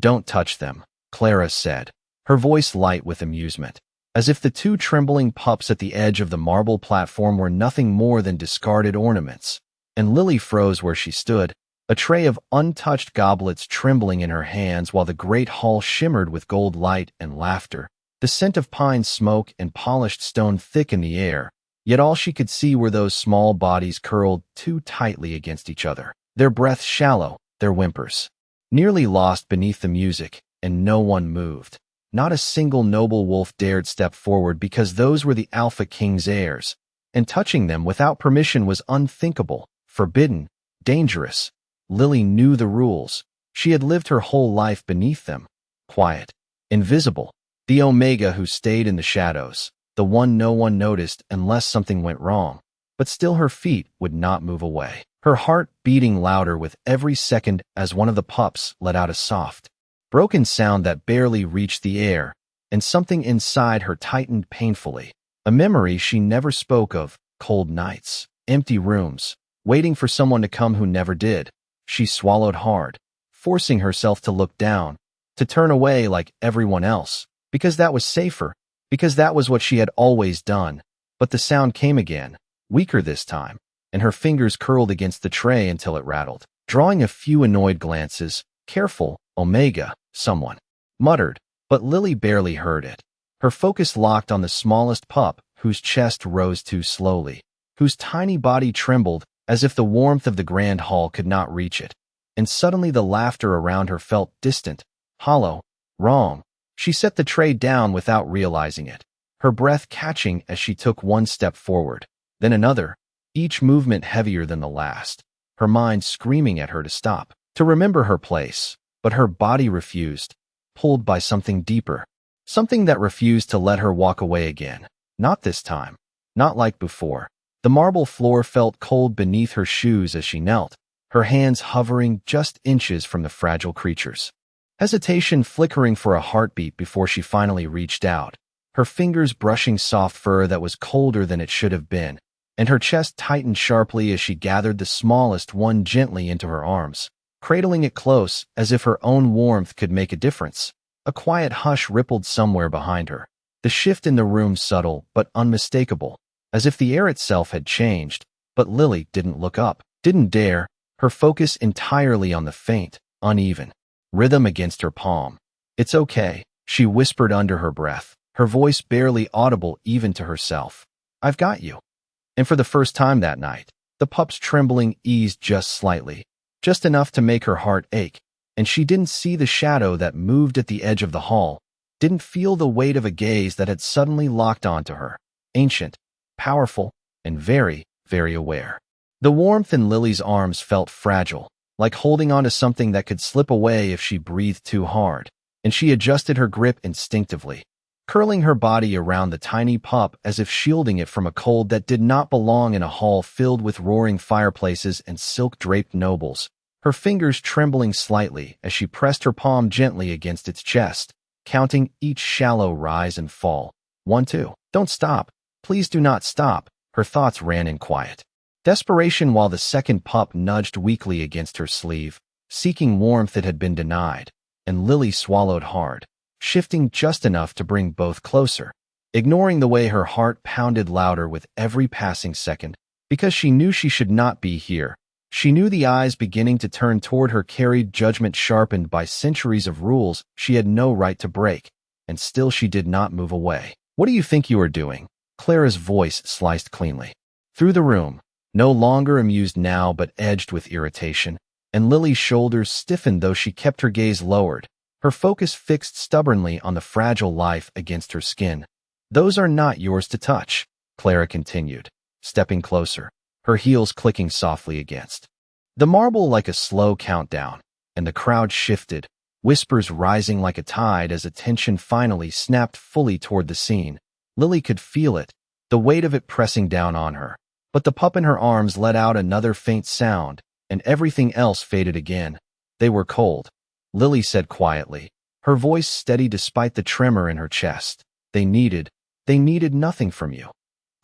"Don't touch them," Clara said, her voice light with amusement, as if the two trembling pups at the edge of the marble platform were nothing more than discarded ornaments. And Lily froze where she stood, a tray of untouched goblets trembling in her hands while the great hall shimmered with gold light and laughter, the scent of pine smoke and polished stone thick in the air. Yet all she could see were those small bodies curled too tightly against each other, their breaths shallow, their whimpers nearly lost beneath the music, and no one moved. Not a single noble wolf dared step forward because those were the Alpha King's heirs, and touching them without permission was unthinkable, forbidden, dangerous. Lily knew the rules. She had lived her whole life beneath them, quiet, invisible, the Omega who stayed in the shadows, the one no one noticed unless something went wrong. But still her feet would not move away, her heart beating louder with every second as one of the pups let out a soft, broken sound that barely reached the air, and something inside her tightened painfully. A memory she never spoke of, cold nights, empty rooms, waiting for someone to come who never did. She swallowed hard, forcing herself to look down, to turn away like everyone else, because that was safer, because that was what she had always done. But the sound came again, weaker this time, and her fingers curled against the tray until it rattled. Drawing a few annoyed glances, "Careful, Omega," someone muttered, but Lily barely heard it. Her focus locked on the smallest pup, whose chest rose too slowly, whose tiny body trembled as if the warmth of the grand hall could not reach it. And suddenly the laughter around her felt distant, hollow, wrong. She set the tray down without realizing it, her breath catching as she took one step forward, then another, each movement heavier than the last, her mind screaming at her to stop, to remember her place. But her body refused, pulled by something deeper, something that refused to let her walk away again. Not this time, not like before. The marble floor felt cold beneath her shoes as she knelt, her hands hovering just inches from the fragile creatures. Hesitation flickering for a heartbeat before she finally reached out, her fingers brushing soft fur that was colder than it should have been, and her chest tightened sharply as she gathered the smallest one gently into her arms, cradling it close as if her own warmth could make a difference. A quiet hush rippled somewhere behind her, the shift in the room subtle but unmistakable, as if the air itself had changed. But Lily didn't look up, didn't dare, her focus entirely on the faint, uneven rhythm against her palm. "It's okay," she whispered under her breath, her voice barely audible even to herself. "I've got you." And for the first time that night, the pup's trembling eased just slightly, just enough to make her heart ache, and she didn't see the shadow that moved at the edge of the hall, didn't feel the weight of a gaze that had suddenly locked onto her, ancient, powerful, and very, very aware. The warmth in Lily's arms felt fragile, like holding onto something that could slip away if she breathed too hard, and she adjusted her grip instinctively, curling her body around the tiny pup as if shielding it from a cold that did not belong in a hall filled with roaring fireplaces and silk-draped nobles, her fingers trembling slightly as she pressed her palm gently against its chest, counting each shallow rise and fall. 1, 2. "Don't stop. Please do not stop," her thoughts ran in quiet desperation while the second pup nudged weakly against her sleeve, seeking warmth that had been denied, and Lily swallowed hard, shifting just enough to bring both closer, ignoring the way her heart pounded louder with every passing second, because she knew she should not be here. She knew the eyes beginning to turn toward her carried judgment sharpened by centuries of rules she had no right to break, and still she did not move away. "What do you think you are doing?" Clara's voice sliced cleanly through the room, no longer amused now but edged with irritation, and Lily's shoulders stiffened though she kept her gaze lowered, her focus fixed stubbornly on the fragile life against her skin. "Those are not yours to touch," Clara continued, stepping closer, her heels clicking softly against the marble like a slow countdown, and the crowd shifted, whispers rising like a tide as attention finally snapped fully toward the scene. Lily could feel it, the weight of it pressing down on her. But the pup in her arms let out another faint sound, and everything else faded again. "They were cold," Lily said quietly, her voice steady despite the tremor in her chest. They needed nothing from you."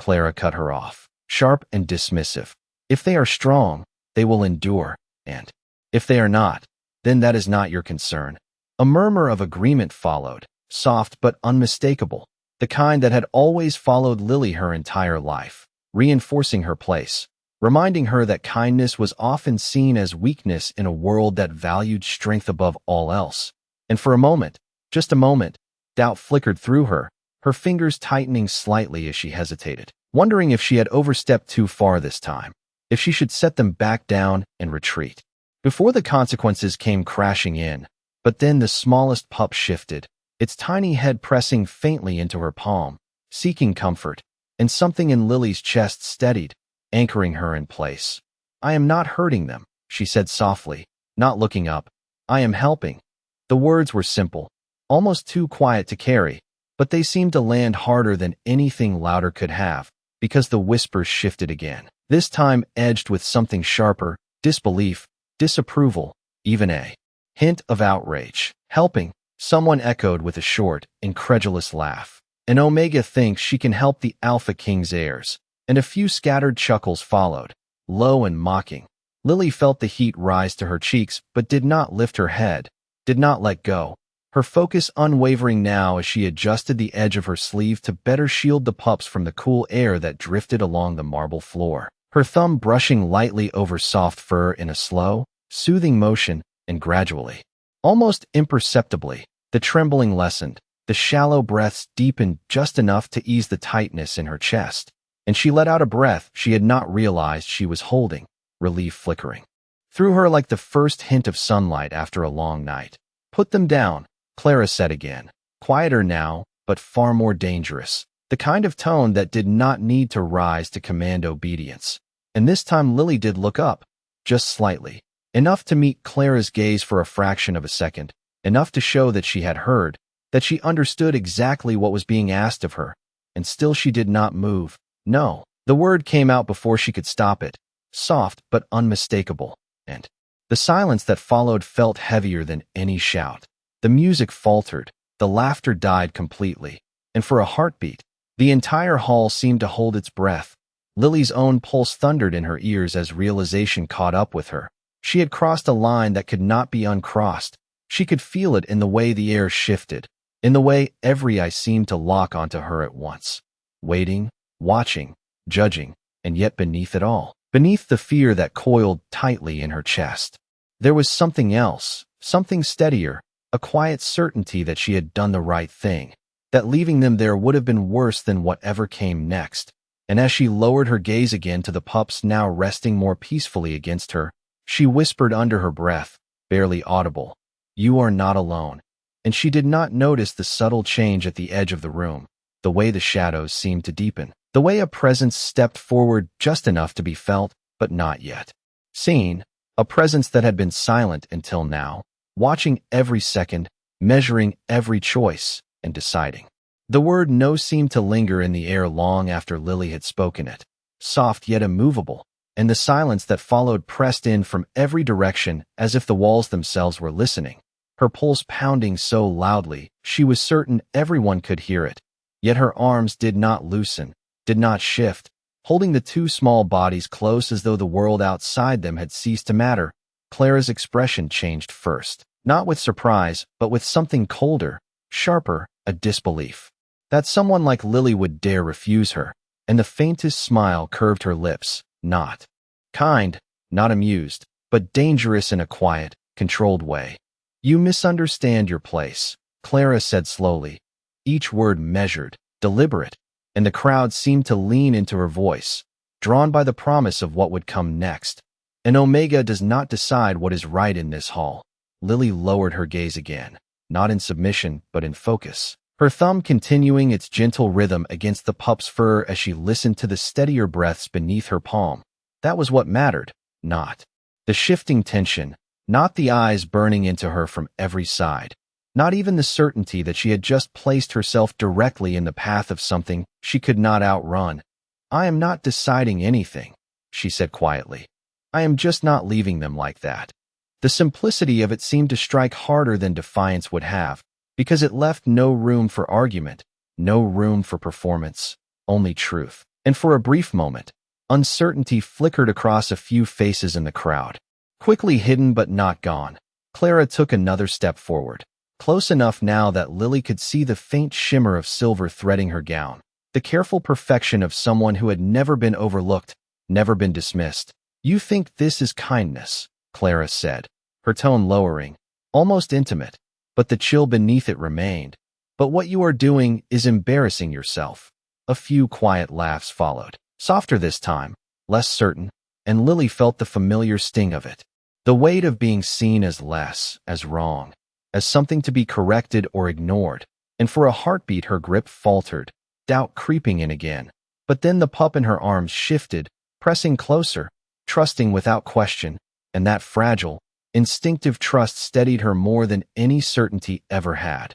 Clara cut her off, sharp and dismissive. "If they are strong, they will endure, and if they are not, then that is not your concern." A murmur of agreement followed, soft but unmistakable, the kind that had always followed Lily her entire life, reinforcing her place, reminding her that kindness was often seen as weakness in a world that valued strength above all else. And for a moment, just a moment, doubt flickered through her, her fingers tightening slightly as she hesitated, wondering if she had overstepped too far this time, if she should set them back down and retreat. Before the consequences came crashing in, but then the smallest pup shifted, its tiny head pressing faintly into her palm, seeking comfort, and something in Lily's chest steadied, anchoring her in place. "I am not hurting them," she said softly, not looking up. "I am helping." The words were simple, almost too quiet to carry, but they seemed to land harder than anything louder could have, because the whispers shifted again, this time edged with something sharper, disbelief, disapproval, even a hint of outrage. "Helping," someone echoed with a short, incredulous laugh. "And Omega thinks she can help the Alpha King's heirs." And a few scattered chuckles followed, low and mocking. Lily felt the heat rise to her cheeks but did not lift her head, did not let go, her focus unwavering now as she adjusted the edge of her sleeve to better shield the pups from the cool air that drifted along the marble floor, her thumb brushing lightly over soft fur in a slow, soothing motion, and gradually, almost imperceptibly, the trembling lessened, the shallow breaths deepened just enough to ease the tightness in her chest, and she let out a breath she had not realized she was holding, relief flickering through her like the first hint of sunlight after a long night. "Put them down," Clara said again, quieter now, but far more dangerous, the kind of tone that did not need to rise to command obedience. And this time Lily did look up, just slightly, enough to meet Clara's gaze for a fraction of a second, enough to show that she had heard, that she understood exactly what was being asked of her, and still she did not move. "No." The word came out before she could stop it, soft but unmistakable, and the silence that followed felt heavier than any shout. The music faltered, the laughter died completely, and for a heartbeat, the entire hall seemed to hold its breath. Lily's own pulse thundered in her ears as realization caught up with her. She had crossed a line that could not be uncrossed. She could feel it in the way the air shifted, in the way every eye seemed to lock onto her at once, waiting, watching, judging, and yet beneath it all, beneath the fear that coiled tightly in her chest, there was something else, something steadier, a quiet certainty that she had done the right thing, that leaving them there would have been worse than whatever came next. And as she lowered her gaze again to the pups now resting more peacefully against her, she whispered under her breath, barely audible, "You are not alone." And she did not notice the subtle change at the edge of the room, the way the shadows seemed to deepen, the way a presence stepped forward just enough to be felt, but not yet seen, a presence that had been silent until now, watching every second, measuring every choice, and deciding. The word "no" seemed to linger in the air long after Lily had spoken it, soft yet immovable, and the silence that followed pressed in from every direction as if the walls themselves were listening, her pulse pounding so loudly she was certain everyone could hear it. Yet her arms did not loosen, did not shift, holding the two small bodies close as though the world outside them had ceased to matter. Clara's expression changed first, not with surprise, but with something colder, sharper, a disbelief. That someone like Lily would dare refuse her, and the faintest smile curved her lips, not kind, not amused, but dangerous in a quiet, controlled way. "You misunderstand your place," Clara said slowly, each word measured, deliberate, and the crowd seemed to lean into her voice, drawn by the promise of what would come next. "And Omega does not decide what is right in this hall." Lily lowered her gaze again, not in submission, but in focus, her thumb continuing its gentle rhythm against the pup's fur as she listened to the steadier breaths beneath her palm. That was what mattered, not the shifting tension, not the eyes burning into her from every side, not even the certainty that she had just placed herself directly in the path of something she could not outrun. "I am not deciding anything," she said quietly. "I am just not leaving them like that." The simplicity of it seemed to strike harder than defiance would have, because it left no room for argument, no room for performance, only truth. And for a brief moment, uncertainty flickered across a few faces in the crowd. Quickly hidden but not gone, Clara took another step forward, close enough now that Lily could see the faint shimmer of silver threading her gown. The careful perfection of someone who had never been overlooked, never been dismissed. "You think this is kindness," Clara said, her tone lowering, almost intimate, but the chill beneath it remained. "But what you are doing is embarrassing yourself." A few quiet laughs followed, softer this time, less certain, and Lily felt the familiar sting of it. The weight of being seen as less, as wrong, as something to be corrected or ignored, and for a heartbeat her grip faltered, doubt creeping in again. But then the pup in her arms shifted, pressing closer, trusting without question, and that fragile, instinctive trust steadied her more than any certainty ever had.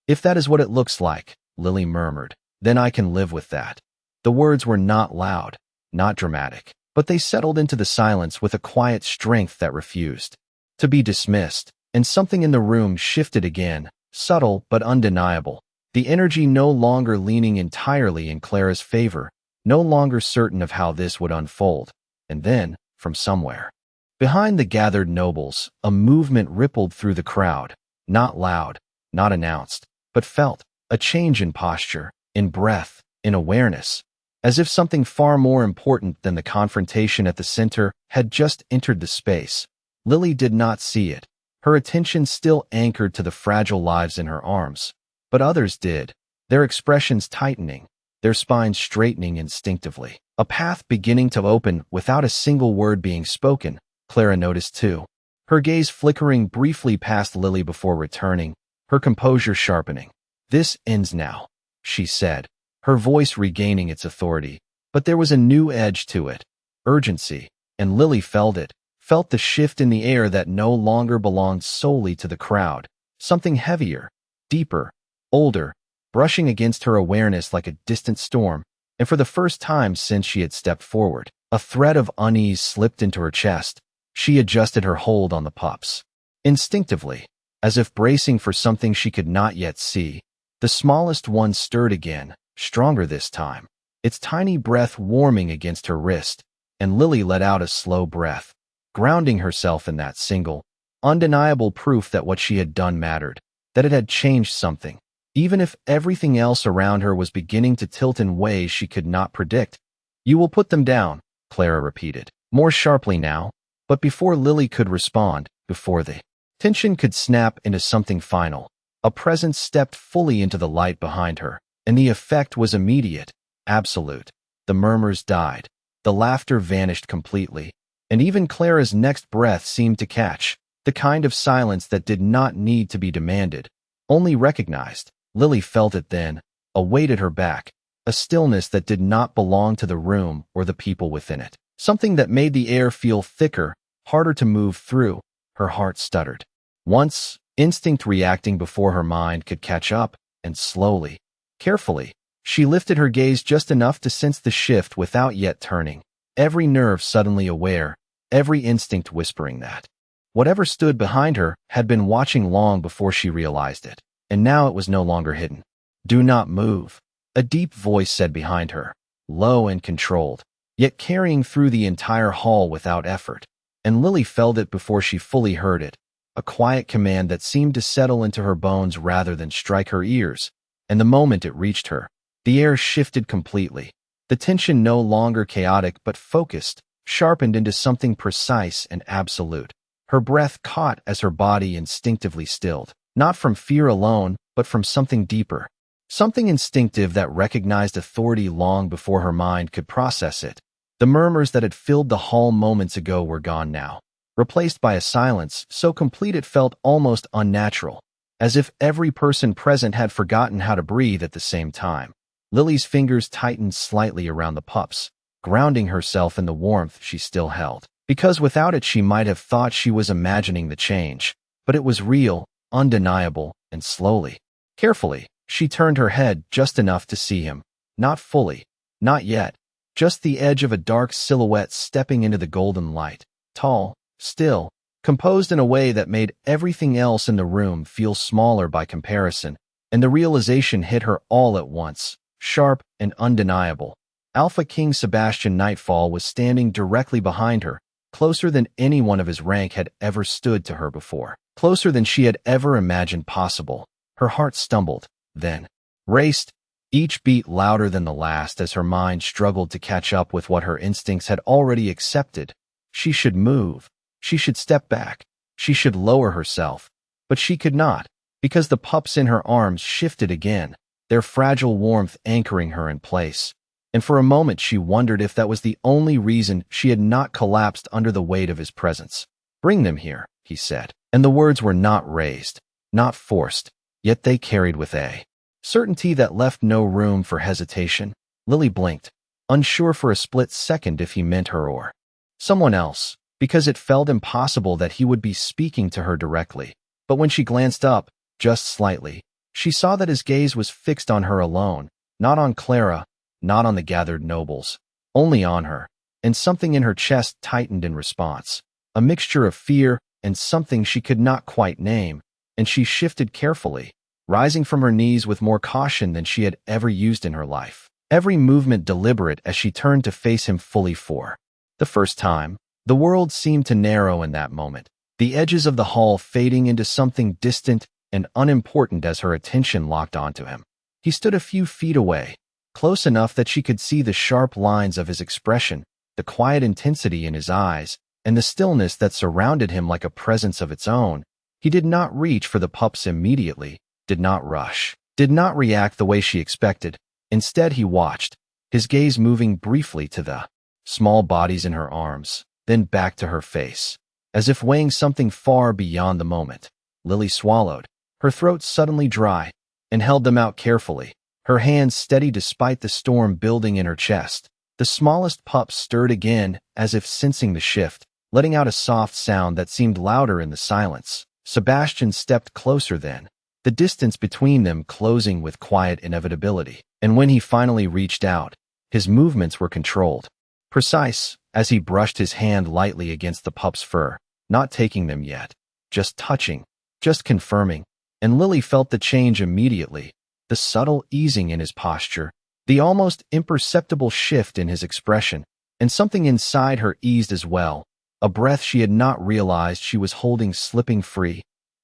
"If that is what it looks like," Lily murmured, "then I can live with that." The words were not loud, not dramatic, but they settled into the silence with a quiet strength that refused to be dismissed, and something in the room shifted again, subtle but undeniable, the energy no longer leaning entirely in Clara's favor, no longer certain of how this would unfold. And then, from somewhere, behind the gathered nobles, a movement rippled through the crowd, not loud, not announced, but felt, a change in posture, in breath, in awareness, as if something far more important than the confrontation at the center had just entered the space. Lily did not see it, her attention still anchored to the fragile lives in her arms. But others did, their expressions tightening, their spines straightening instinctively. A path beginning to open without a single word being spoken, Clara noticed too. Her gaze flickering briefly past Lily before returning, her composure sharpening. "This ends now," she said, her voice regaining its authority. But there was a new edge to it, urgency, and Lily felt it, felt the shift in the air that no longer belonged solely to the crowd, something heavier, deeper, older, brushing against her awareness like a distant storm. And for the first time since she had stepped forward, a thread of unease slipped into her chest. She adjusted her hold on the pups. Instinctively, as if bracing for something she could not yet see, the smallest one stirred again, stronger this time, its tiny breath warming against her wrist, and Lily let out a slow breath, grounding herself in that single, undeniable proof that what she had done mattered, that it had changed something, even if everything else around her was beginning to tilt in ways she could not predict. "You will put them down," Clara repeated, more sharply now, but before Lily could respond, before the tension could snap into something final, a presence stepped fully into the light behind her, and the effect was immediate, absolute. The murmurs died, the laughter vanished completely, and even Clara's next breath seemed to catch, the kind of silence that did not need to be demanded, only recognized. Lily felt it then, a weight at her back, a stillness that did not belong to the room or the people within it, something that made the air feel thicker, harder to move through. Her heart stuttered. Once, instinct reacting before her mind could catch up, and slowly, carefully, she lifted her gaze just enough to sense the shift without yet turning, every nerve suddenly aware, every instinct whispering that whatever stood behind her had been watching long before she realized it, and now it was no longer hidden. "Do not move," a deep voice said behind her, low and controlled, yet carrying through the entire hall without effort, and Lily felt it before she fully heard it, a quiet command that seemed to settle into her bones rather than strike her ears, and the moment it reached her, the air shifted completely, the tension no longer chaotic but focused, sharpened into something precise and absolute. Her breath caught as her body instinctively stilled, not from fear alone, but from something deeper, something instinctive that recognized authority long before her mind could process it. The murmurs that had filled the hall moments ago were gone now, replaced by a silence so complete it felt almost unnatural, as if every person present had forgotten how to breathe at the same time. Lily's fingers tightened slightly around the pups, grounding herself in the warmth she still held, because without it she might have thought she was imagining the change, but it was real, undeniable, and slowly, carefully, she turned her head just enough to see him, not fully, not yet, just the edge of a dark silhouette stepping into the golden light, tall, still, composed in a way that made everything else in the room feel smaller by comparison, and the realization hit her all at once, sharp and undeniable. Alpha King Sebastian Nightfall was standing directly behind her, closer than anyone of his rank had ever stood to her before. closer than she had ever imagined possible. Her heart stumbled, then raced, each beat louder than the last as her mind struggled to catch up with what her instincts had already accepted. She should move. She should step back. She should lower herself. But she could not, because the pups in her arms shifted again, their fragile warmth anchoring her in place. And for a moment she wondered if that was the only reason she had not collapsed under the weight of his presence. "Bring them here," he said. And the words were not raised, not forced, yet they carried with a certainty that left no room for hesitation. Lily blinked, unsure for a split second if he meant her or someone else, because it felt impossible that he would be speaking to her directly. But when she glanced up, just slightly, she saw that his gaze was fixed on her alone, not on Clara, not on the gathered nobles, only on her, and something in her chest tightened in response, a mixture of fear and something she could not quite name, and she shifted carefully, rising from her knees with more caution than she had ever used in her life, every movement deliberate as she turned to face him fully for the first time. The world seemed to narrow in that moment, the edges of the hall fading into something distant and unimportant as her attention locked onto him. He stood a few feet away, close enough that she could see the sharp lines of his expression, the quiet intensity in his eyes, and the stillness that surrounded him like a presence of its own. He did not reach for the pups immediately, did not rush, did not react the way she expected. Instead he watched, his gaze moving briefly to the small bodies in her arms, then back to her face, as if weighing something far beyond the moment. Lily swallowed, her throat suddenly dry, and held them out carefully, her hands steady despite the storm building in her chest. The smallest pup stirred again, as if sensing the shift, letting out a soft sound that seemed louder in the silence. Sebastian stepped closer then, the distance between them closing with quiet inevitability. And when he finally reached out, his movements were controlled, precise, as he brushed his hand lightly against the pup's fur, not taking them yet, just touching, just confirming. And Lily felt the change immediately, the subtle easing in his posture, the almost imperceptible shift in his expression, and something inside her eased as well, a breath she had not realized she was holding slipping free.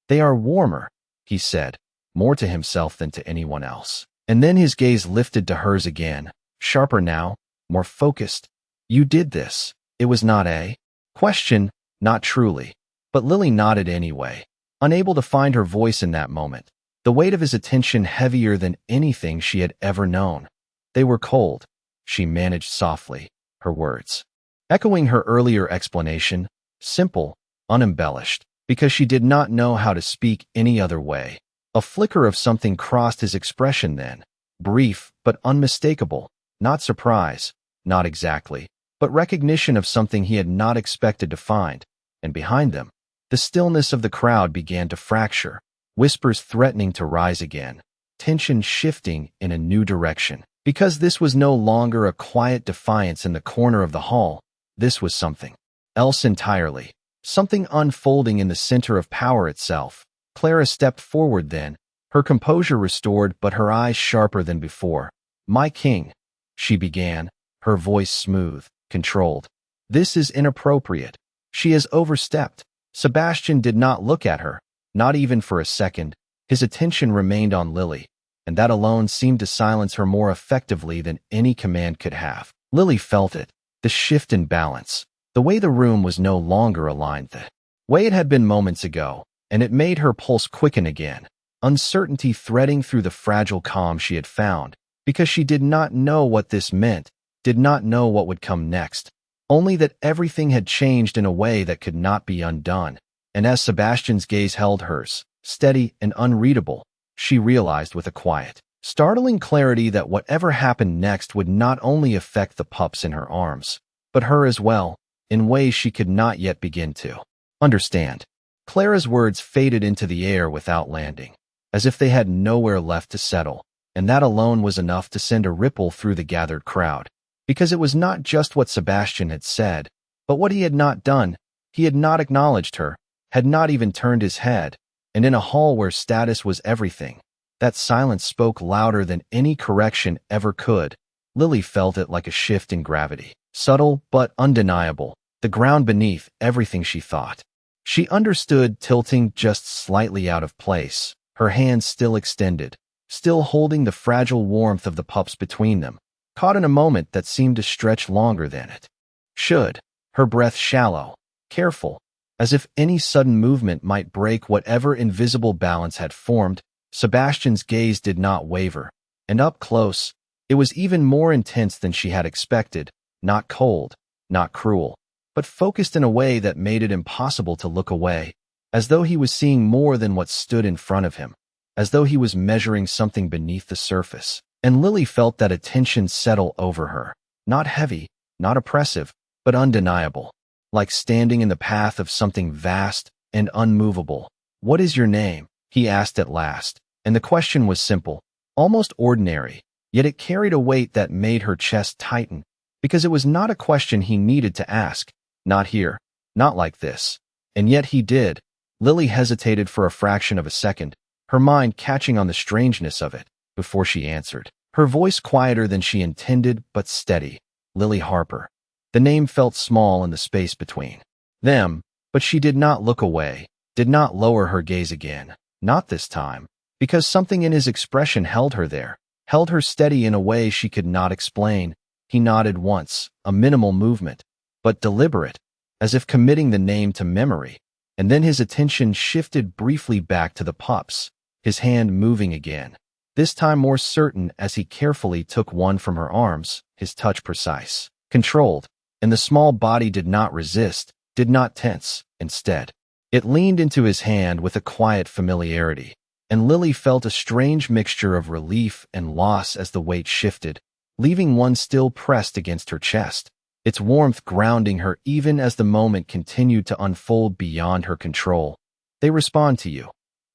"They are warmer," he said, more to himself than to anyone else. And then his gaze lifted to hers again, sharper now, more focused. "You did this." It was not a question, not truly, but Lily nodded anyway, unable to find her voice in that moment, the weight of his attention heavier than anything she had ever known. "They were cold," she managed softly, her words echoing her earlier explanation, simple, unembellished, because she did not know how to speak any other way. A flicker of something crossed his expression then, brief but unmistakable, not surprise, not exactly, but recognition of something he had not expected to find. And behind them, the stillness of the crowd began to fracture, whispers threatening to rise again, tension shifting in a new direction. Because this was no longer a quiet defiance in the corner of the hall, this was something else entirely, something unfolding in the center of power itself. Clara stepped forward then, her composure restored but her eyes sharper than before. "My king," she began, her voice smooth, controlled. "This is inappropriate. She has overstepped." Sebastian did not look at her, not even for a second. His attention remained on Lily, and that alone seemed to silence her more effectively than any command could have. Lily felt it, the shift in balance, the way the room was no longer aligned the way it had been moments ago, and it made her pulse quicken again, uncertainty threading through the fragile calm she had found, because she did not know what this meant, did not know what would come next, only that everything had changed in a way that could not be undone. And as Sebastian's gaze held hers, steady and unreadable, she realized with a quiet, startling clarity that whatever happened next would not only affect the pups in her arms, but her as well, in ways she could not yet begin to understand. Clara's words faded into the air without landing, as if they had nowhere left to settle, and that alone was enough to send a ripple through the gathered crowd, because it was not just what Sebastian had said, but what he had not done. He had not acknowledged her, had not even turned his head, and in a hall where status was everything, that silence spoke louder than any correction ever could. Lily felt it like a shift in gravity, subtle but undeniable, the ground beneath everything she thought. She understood, tilting just slightly out of place, her hands still extended, still holding the fragile warmth of the pups between them, caught in a moment that seemed to stretch longer than it should, her breath shallow, careful, as if any sudden movement might break whatever invisible balance had formed. Sebastian's gaze did not waver, and up close, it was even more intense than she had expected, not cold, not cruel, but focused in a way that made it impossible to look away, as though he was seeing more than what stood in front of him, as though he was measuring something beneath the surface. And Lily felt that attention settle over her, not heavy, not oppressive, but undeniable, like standing in the path of something vast and unmovable. "What is your name?" he asked at last, and the question was simple, almost ordinary, yet it carried a weight that made her chest tighten, because it was not a question he needed to ask, not here, not like this. And yet he did. Lily hesitated for a fraction of a second, her mind catching on the strangeness of it, before she answered. Her voice quieter than she intended, but steady. "Lily Harper." The name felt small in the space between them, but she did not look away, did not lower her gaze again, not this time, because something in his expression held her there, held her steady in a way she could not explain. He nodded once, a minimal movement, but deliberate, as if committing the name to memory, and then his attention shifted briefly back to the pups, his hand moving again, this time more certain as he carefully took one from her arms, his touch precise, controlled, and the small body did not resist, did not tense. Instead, it leaned into his hand with a quiet familiarity, and Lily felt a strange mixture of relief and loss as the weight shifted, leaving one still pressed against her chest, its warmth grounding her even as the moment continued to unfold beyond her control. "They respond to you,"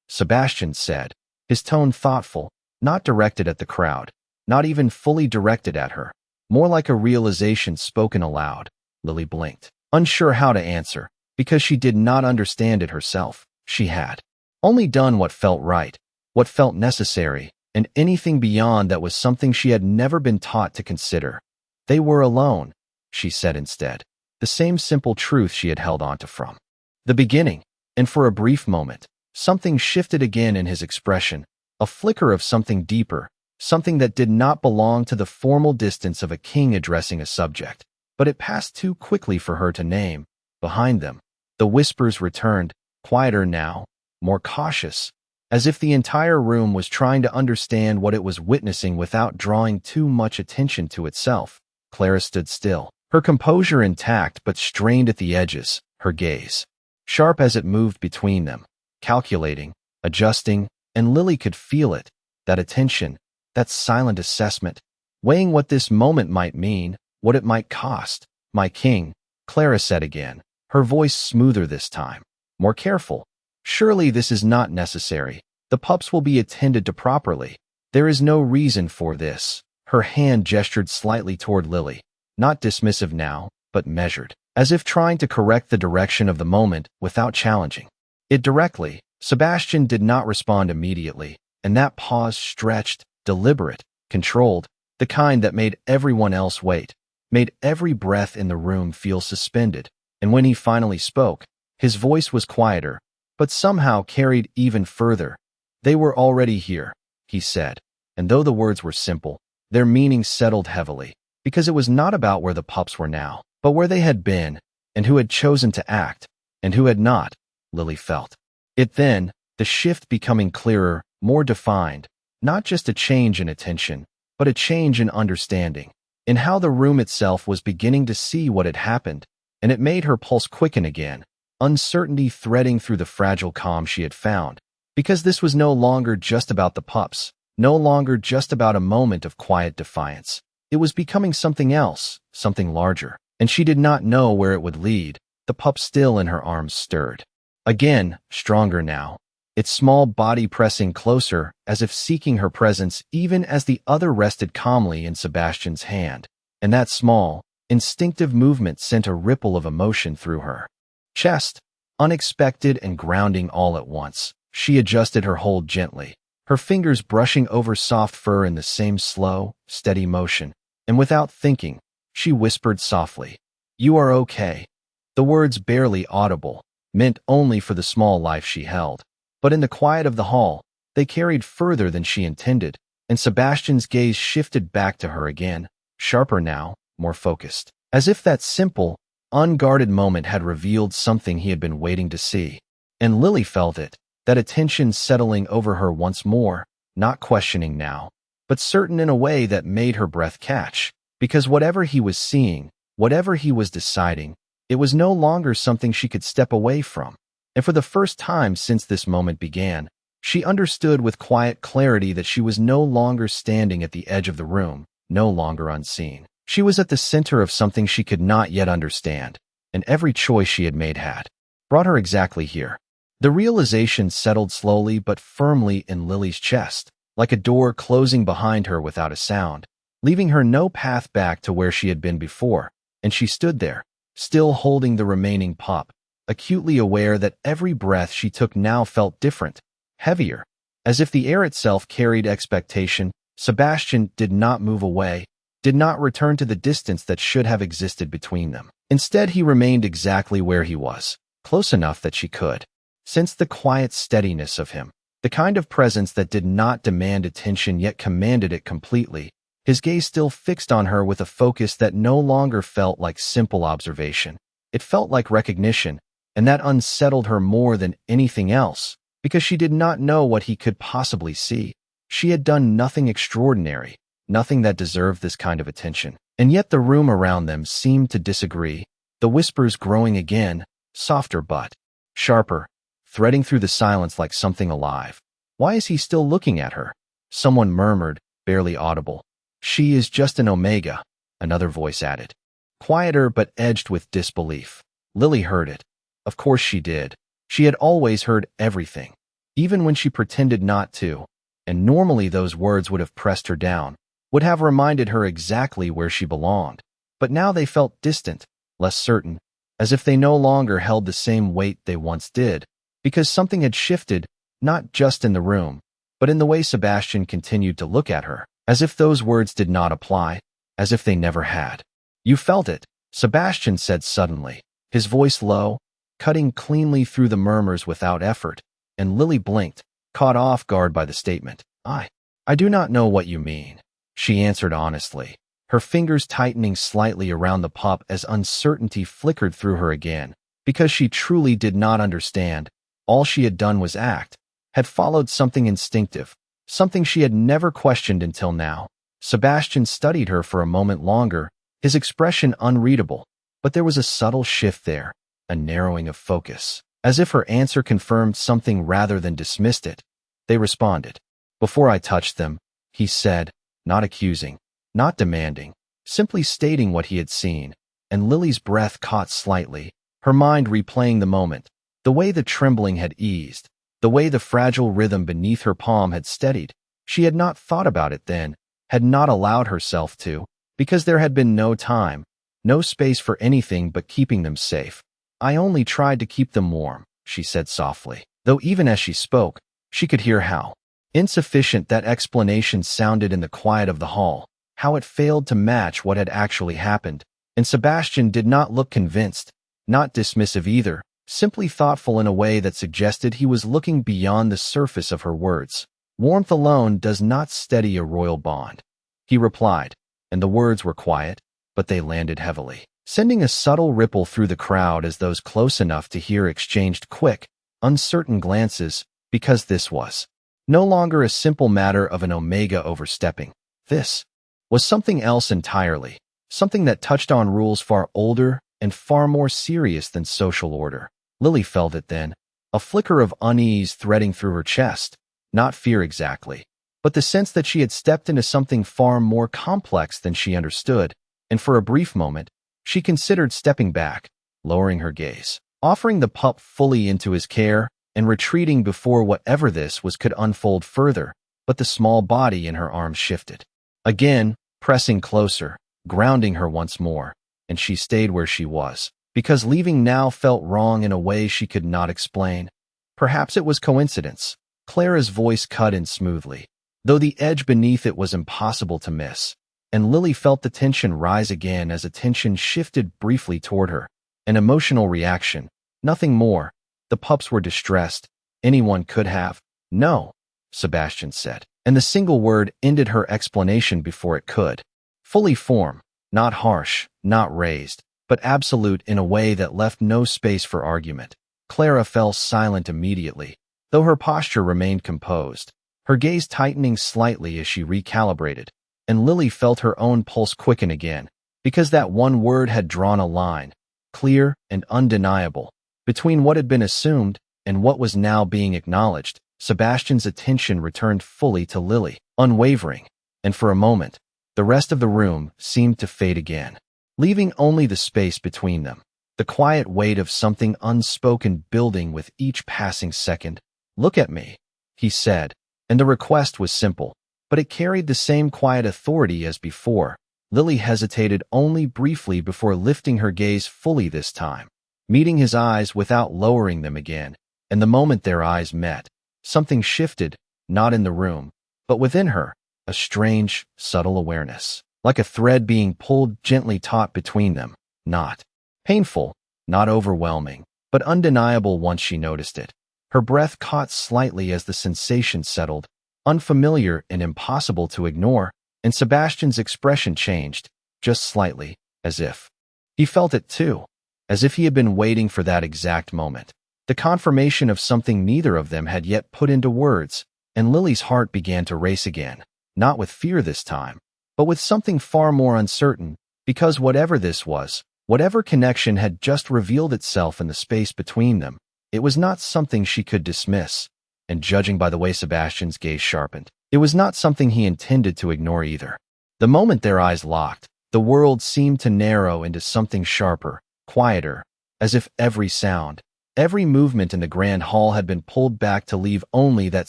Sebastian said, his tone thoughtful, not directed at the crowd, not even fully directed at her, more like a realization spoken aloud. Lily blinked, unsure how to answer, because she did not understand it herself. She had only done what felt right, what felt necessary, and anything beyond that was something she had never been taught to consider. "They were alone," she said instead, the same simple truth she had held onto from the beginning. And for a brief moment, something shifted again in his expression, a flicker of something deeper, something that did not belong to the formal distance of a king addressing a subject. But it passed too quickly for her to name. Behind them, the whispers returned, quieter now, more cautious, as if the entire room was trying to understand what it was witnessing without drawing too much attention to itself. Clara stood still, her composure intact but strained at the edges, her gaze sharp as it moved between them, calculating, adjusting, and Lily could feel it, that attention, that silent assessment, weighing what this moment might mean, what it might cost. "My king," Clara said again, her voice smoother this time, more careful. "Surely this is not necessary. The pups will be attended to properly. There is no reason for this." Her hand gestured slightly toward Lily, not dismissive now, but measured, as if trying to correct the direction of the moment without challenging it directly. Sebastian did not respond immediately, and that pause stretched, deliberate, controlled, the kind that made everyone else wait, made every breath in the room feel suspended. And when he finally spoke, his voice was quieter, but somehow carried even further. "They were already here," he said, and though the words were simple, their meaning settled heavily, because it was not about where the pups were now, but where they had been, and who had chosen to act, and who had not. Lily felt it then, the shift becoming clearer, more defined, not just a change in attention, but a change in understanding, in how the room itself was beginning to see what had happened, and it made her pulse quicken again, uncertainty threading through the fragile calm she had found, because this was no longer just about the pups, no longer just about a moment of quiet defiance. It was becoming something else, something larger, and she did not know where it would lead. The pup still in her arms stirred. Again, stronger now, its small body pressing closer as if seeking her presence even as the other rested calmly in Sebastian's hand. And that small, instinctive movement sent a ripple of emotion through her chest, unexpected and grounding all at once. She adjusted her hold gently, her fingers brushing over soft fur in the same slow, steady motion, and without thinking, she whispered softly, "You are okay." The words barely audible, meant only for the small life she held. But in the quiet of the hall, they carried further than she intended, and Sebastian's gaze shifted back to her again, sharper now, more focused. As if that simple, unguarded moment had revealed something he had been waiting to see. And Lily felt it, that attention settling over her once more, not questioning now, but certain in a way that made her breath catch. Because whatever he was seeing, whatever he was deciding, it was no longer something she could step away from. And for the first time since this moment began, she understood with quiet clarity that she was no longer standing at the edge of the room, no longer unseen. She was at the center of something she could not yet understand, and every choice she had made had brought her exactly here. The realization settled slowly but firmly in Lily's chest, like a door closing behind her without a sound, leaving her no path back to where she had been before, and she stood there, still holding the remaining pup, acutely aware that every breath she took now felt different, heavier, as if the air itself carried expectation. Sebastian did not move away, did not return to the distance that should have existed between them. Instead, he remained exactly where he was, close enough that she could sense the quiet steadiness of him, the kind of presence that did not demand attention yet commanded it completely, his gaze still fixed on her with a focus that no longer felt like simple observation. It felt like recognition, and that unsettled her more than anything else, because she did not know what he could possibly see. She had done nothing extraordinary, nothing that deserved this kind of attention. And yet the room around them seemed to disagree, the whispers growing again, softer but sharper, threading through the silence like something alive. Why is he still looking at her? Someone murmured, barely audible. She is just an omega, another voice added, quieter but edged with disbelief. Lily heard it. Of course she did. She had always heard everything, even when she pretended not to, and normally those words would have pressed her down, would have reminded her exactly where she belonged. But now they felt distant, less certain, as if they no longer held the same weight they once did, because something had shifted, not just in the room, but in the way Sebastian continued to look at her, as if those words did not apply, as if they never had. You felt it, Sebastian said suddenly, his voice low, cutting cleanly through the murmurs without effort, and Lily blinked, caught off guard by the statement. I do not know what you mean, she answered honestly, her fingers tightening slightly around the pup as uncertainty flickered through her again, because she truly did not understand. All she had done was act, had followed something instinctive, something she had never questioned until now. Sebastian studied her for a moment longer, his expression unreadable, but there was a subtle shift there, a narrowing of focus, as if her answer confirmed something rather than dismissed it. They responded. Before I touched them, he said, not accusing, not demanding, simply stating what he had seen, and Lily's breath caught slightly, her mind replaying the moment, the way the trembling had eased, the way the fragile rhythm beneath her palm had steadied. She had not thought about it then, had not allowed herself to, because there had been no time, no space for anything but keeping them safe. I only tried to keep them warm, she said softly, though even as she spoke, she could hear how insufficient that explanation sounded in the quiet of the hall, how it failed to match what had actually happened. And Sebastian did not look convinced, not dismissive either, simply thoughtful in a way that suggested he was looking beyond the surface of her words. Warmth alone does not steady a royal bond, he replied, and the words were quiet, but they landed heavily, sending a subtle ripple through the crowd as those close enough to hear exchanged quick, uncertain glances, because this was no longer a simple matter of an omega overstepping. This was something else entirely, something that touched on rules far older and far more serious than social order. Lily felt it then, a flicker of unease threading through her chest, not fear exactly, but the sense that she had stepped into something far more complex than she understood, and for a brief moment, she considered stepping back, lowering her gaze, offering the pup fully into his care, and retreating before whatever this was could unfold further, but the small body in her arms shifted. Again, pressing closer, grounding her once more, and she stayed where she was, because leaving now felt wrong in a way she could not explain. Perhaps it was coincidence. Clara's voice cut in smoothly, though the edge beneath it was impossible to miss, and Lily felt the tension rise again as attention shifted briefly toward her. An emotional reaction, nothing more, The pups were distressed. Anyone could have. No, Sebastian said, and the single word ended her explanation before it could. Fully form, not harsh, not raised, but absolute in a way that left no space for argument. Clara fell silent immediately, though her posture remained composed, her gaze tightening slightly as she recalibrated, and Lily felt her own pulse quicken again, because that one word had drawn a line, clear and undeniable, between what had been assumed and what was now being acknowledged. Sebastian's attention returned fully to Lily, unwavering, and for a moment, the rest of the room seemed to fade again, leaving only the space between them, the quiet weight of something unspoken building with each passing second. "Look at me," he said, and the request was simple, but it carried the same quiet authority as before. Lily hesitated only briefly before lifting her gaze fully this time, meeting his eyes without lowering them again, and the moment their eyes met, something shifted, not in the room, but within her, a strange, subtle awareness, like a thread being pulled gently taut between them, not painful, not overwhelming, but undeniable once she noticed it. Her breath caught slightly as the sensation settled, unfamiliar and impossible to ignore, and Sebastian's expression changed, just slightly, as if he felt it too, as if he had been waiting for that exact moment. The confirmation of something neither of them had yet put into words, and Lily's heart began to race again, not with fear this time, but with something far more uncertain, because whatever this was, whatever connection had just revealed itself in the space between them, it was not something she could dismiss, and judging by the way Sebastian's gaze sharpened, it was not something he intended to ignore either. The moment their eyes locked, the world seemed to narrow into something sharper, quieter, as if every sound, every movement in the grand hall had been pulled back to leave only that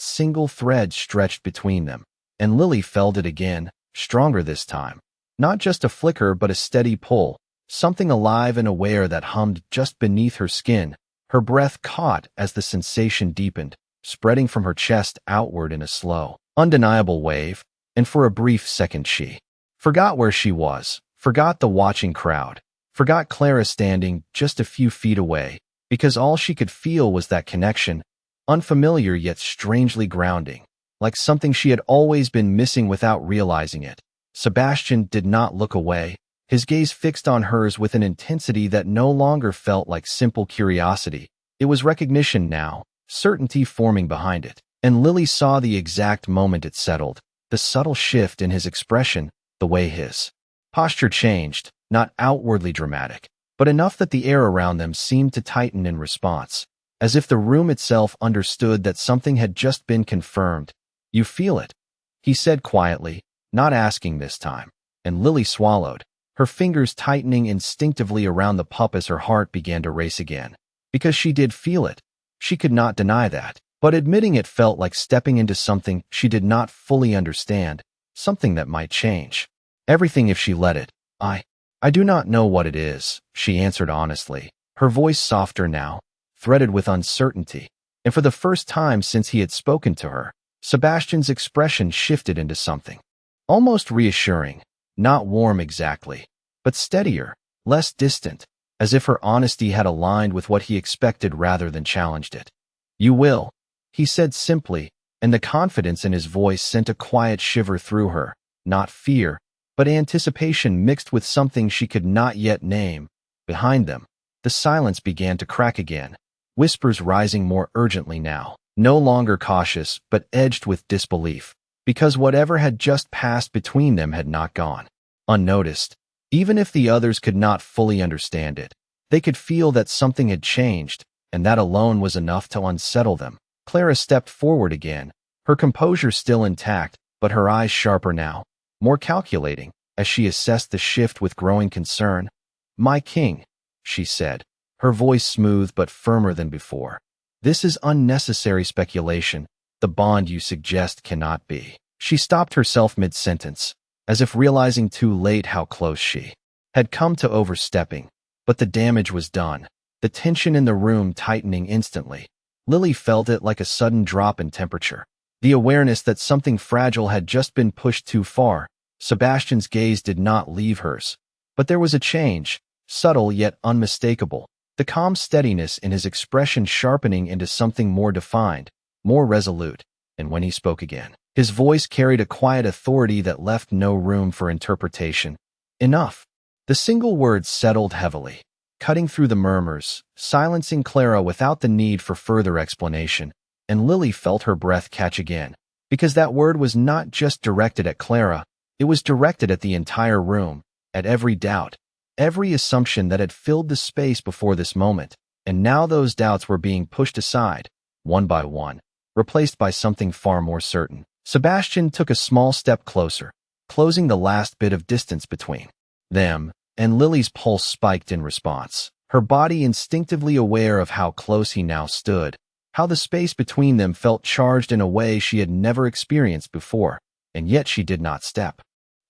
single thread stretched between them, and Lily felt it again, stronger this time. Not just a flicker but a steady pull, something alive and aware that hummed just beneath her skin. Her breath caught as the sensation deepened, spreading from her chest outward in a slow, undeniable wave, and for a brief second she forgot where she was, forgot the watching crowd, forgot Clara standing just a few feet away, because all she could feel was that connection, unfamiliar yet strangely grounding, like something she had always been missing without realizing it. Sebastian did not look away, his gaze fixed on hers with an intensity that no longer felt like simple curiosity. It was recognition now, certainty forming behind it, and Lily saw the exact moment it settled, the subtle shift in his expression, the way his posture changed, not outwardly dramatic, but enough that the air around them seemed to tighten in response, as if the room itself understood that something had just been confirmed. "You feel it," he said quietly, not asking this time, and Lily swallowed, her fingers tightening instinctively around the pup as her heart began to race again. Because she did feel it. She could not deny that, but admitting it felt like stepping into something she did not fully understand, something that might change everything if she let it. I do not know what it is," she answered honestly, her voice softer now, threaded with uncertainty, and for the first time since he had spoken to her, Sebastian's expression shifted into something almost reassuring, not warm exactly, but steadier, less distant, as if her honesty had aligned with what he expected rather than challenged it. "You will," he said simply, and the confidence in his voice sent a quiet shiver through her, not fear, but anticipation mixed with something she could not yet name. Behind them, the silence began to crack again, whispers rising more urgently now, no longer cautious but edged with disbelief, because whatever had just passed between them had not gone unnoticed. Even if the others could not fully understand it, they could feel that something had changed, and that alone was enough to unsettle them. Clara stepped forward again, her composure still intact, but her eyes sharper now, more calculating, as she assessed the shift with growing concern. "My king," she said, her voice smooth but firmer than before. "This is unnecessary speculation. The bond you suggest cannot be." She stopped herself mid-sentence, as if realizing too late how close she had come to overstepping. But the damage was done, the tension in the room tightening instantly. Lily felt it like a sudden drop in temperature, the awareness that something fragile had just been pushed too far. Sebastian's gaze did not leave hers, but there was a change, subtle yet unmistakable, the calm steadiness in his expression sharpening into something more defined, more resolute, and when he spoke again, his voice carried a quiet authority that left no room for interpretation. Enough. The single word settled heavily, cutting through the murmurs, silencing Clara without the need for further explanation, and Lily felt her breath catch again, because that word was not just directed at Clara, it was directed at the entire room, at every doubt, every assumption that had filled the space before this moment, and now those doubts were being pushed aside, one by one, replaced by something far more certain. Sebastian took a small step closer, closing the last bit of distance between them, and Lily's pulse spiked in response, her body instinctively aware of how close he now stood, how the space between them felt charged in a way she had never experienced before, and yet she did not step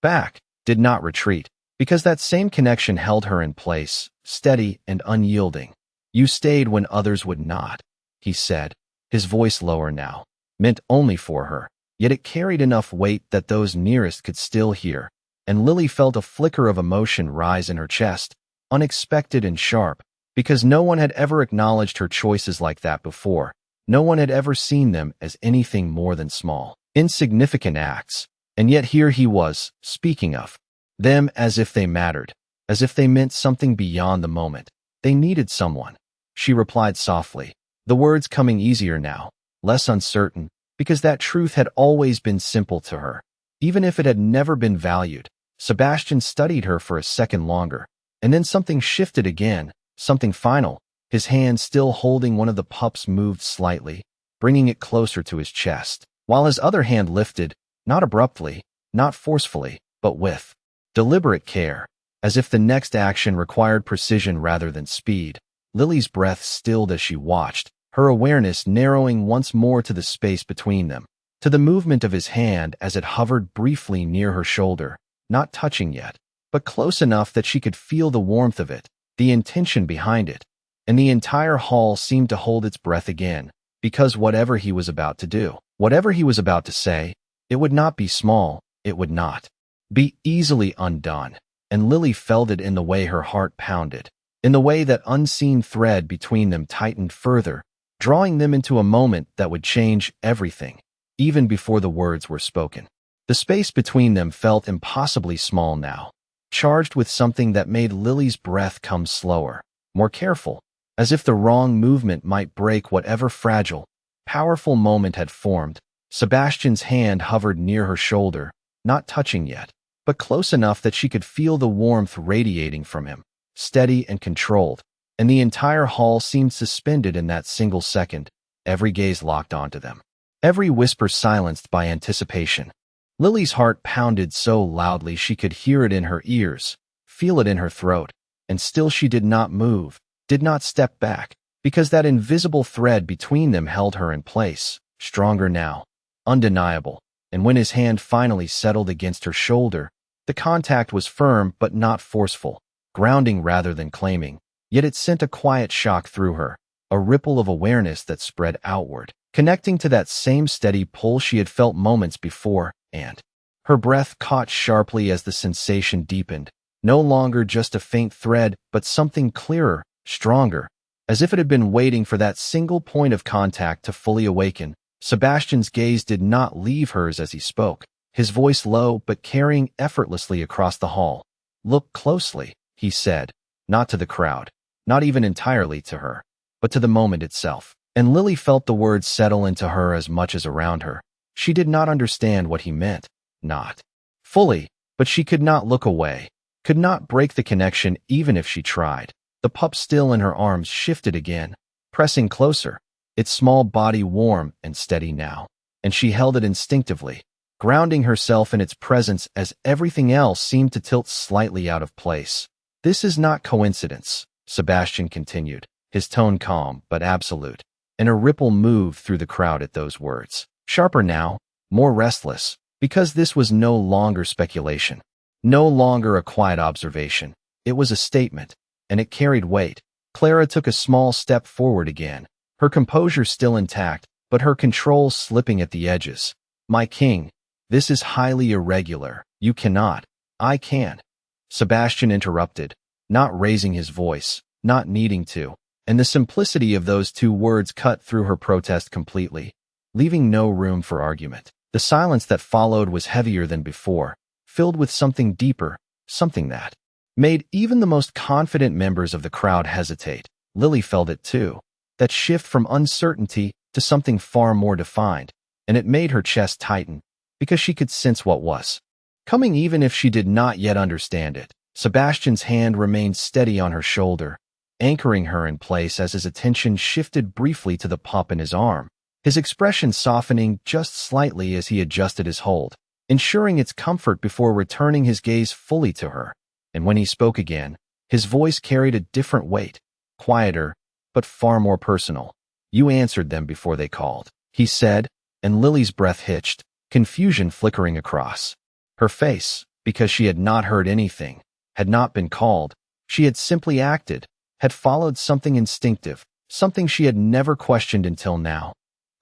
back, did not retreat, because that same connection held her in place, steady and unyielding. "You stayed when others would not," he said, his voice lower now, meant only for her, yet it carried enough weight that those nearest could still hear, and Lily felt a flicker of emotion rise in her chest, unexpected and sharp, because no one had ever acknowledged her choices like that before. No one had ever seen them as anything more than small, insignificant acts, and yet here he was, speaking of them as if they mattered, as if they meant something beyond the moment. They needed someone. She replied softly, the words coming easier now, less uncertain, because that truth had always been simple to her, even if it had never been valued. Sebastian studied her for a second longer, and then something shifted again, something final. His hand still holding one of the pups moved slightly, bringing it closer to his chest, while his other hand lifted, not abruptly, not forcefully, but with deliberate care, as if the next action required precision rather than speed. Lily's breath stilled as she watched, her awareness narrowing once more to the space between them, to the movement of his hand as it hovered briefly near her shoulder, not touching yet, but close enough that she could feel the warmth of it, the intention behind it. And the entire hall seemed to hold its breath again, because whatever he was about to do, whatever he was about to say, it would not be small, it would not be easily undone. And Lily felt it in the way her heart pounded, in the way that unseen thread between them tightened further, drawing them into a moment that would change everything, even before the words were spoken. The space between them felt impossibly small now, charged with something that made Lily's breath come slower, more careful, as if the wrong movement might break whatever fragile, powerful moment had formed. Sebastian's hand hovered near her shoulder, not touching yet, but close enough that she could feel the warmth radiating from him, steady and controlled, and the entire hall seemed suspended in that single second, every gaze locked onto them, every whisper silenced by anticipation. Lily's heart pounded so loudly she could hear it in her ears, feel it in her throat, and still she did not move, did not step back, because that invisible thread between them held her in place, stronger now, undeniable. And when his hand finally settled against her shoulder, the contact was firm but not forceful, grounding rather than claiming, yet it sent a quiet shock through her, a ripple of awareness that spread outward, connecting to that same steady pull she had felt moments before, and her breath caught sharply as the sensation deepened, no longer just a faint thread, but something clearer, stronger, as if it had been waiting for that single point of contact to fully awaken. Sebastian's gaze did not leave hers as he spoke, his voice low but carrying effortlessly across the hall. "Look closely," he said, not to the crowd, not even entirely to her, but to the moment itself. And Lily felt the words settle into her as much as around her. She did not understand what he meant, not fully, but she could not look away, could not break the connection even if she tried. The pup still in her arms shifted again, pressing closer, its small body warm and steady now, and she held it instinctively, grounding herself in its presence as everything else seemed to tilt slightly out of place. "This is not coincidence," Sebastian continued, his tone calm but absolute, and a ripple moved through the crowd at those words, sharper now, more restless, because this was no longer speculation, no longer a quiet observation. It was a statement, and it carried weight. Clara took a small step forward again, her composure still intact, but her control slipping at the edges. "My king, this is highly irregular. You cannot." "I can," Sebastian interrupted, not raising his voice, not needing to, and the simplicity of those two words cut through her protest completely, leaving no room for argument. The silence that followed was heavier than before, filled with something deeper, something that made even the most confident members of the crowd hesitate. Lily felt it too, that shift from uncertainty to something far more defined, and it made her chest tighten, because she could sense what was coming even if she did not yet understand it. Sebastian's hand remained steady on her shoulder, anchoring her in place as his attention shifted briefly to the pup in his arm, his expression softening just slightly as he adjusted his hold, ensuring its comfort before returning his gaze fully to her. And when he spoke again, his voice carried a different weight, quieter, but far more personal. "You answered them before they called," he said, and Lily's breath hitched, confusion flickering across her face, because she had not heard anything, had not been called. She had simply acted, had followed something instinctive, something she had never questioned until now.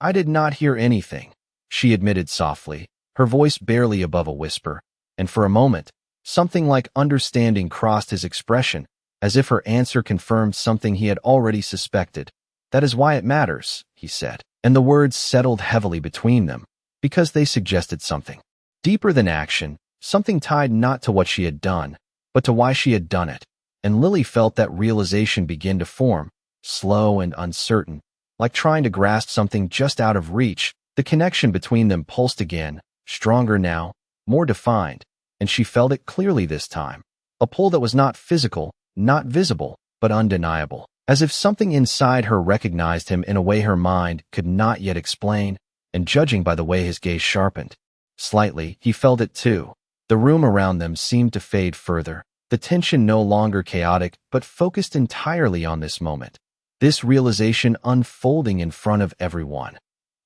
"I did not hear anything," she admitted softly, her voice barely above a whisper, and for a moment, something like understanding crossed his expression, as if her answer confirmed something he had already suspected. "That is why it matters," he said, and the words settled heavily between them, because they suggested something deeper than action, something tied not to what she had done, but to why she had done it. And Lily felt that realization begin to form, slow and uncertain, like trying to grasp something just out of reach. The connection between them pulsed again, stronger now, more defined, and she felt it clearly this time. A pull that was not physical, not visible, but undeniable, as if something inside her recognized him in a way her mind could not yet explain, and judging by the way his gaze sharpened slightly, he felt it too. The room around them seemed to fade further, the tension no longer chaotic but focused entirely on this moment, this realization unfolding in front of everyone.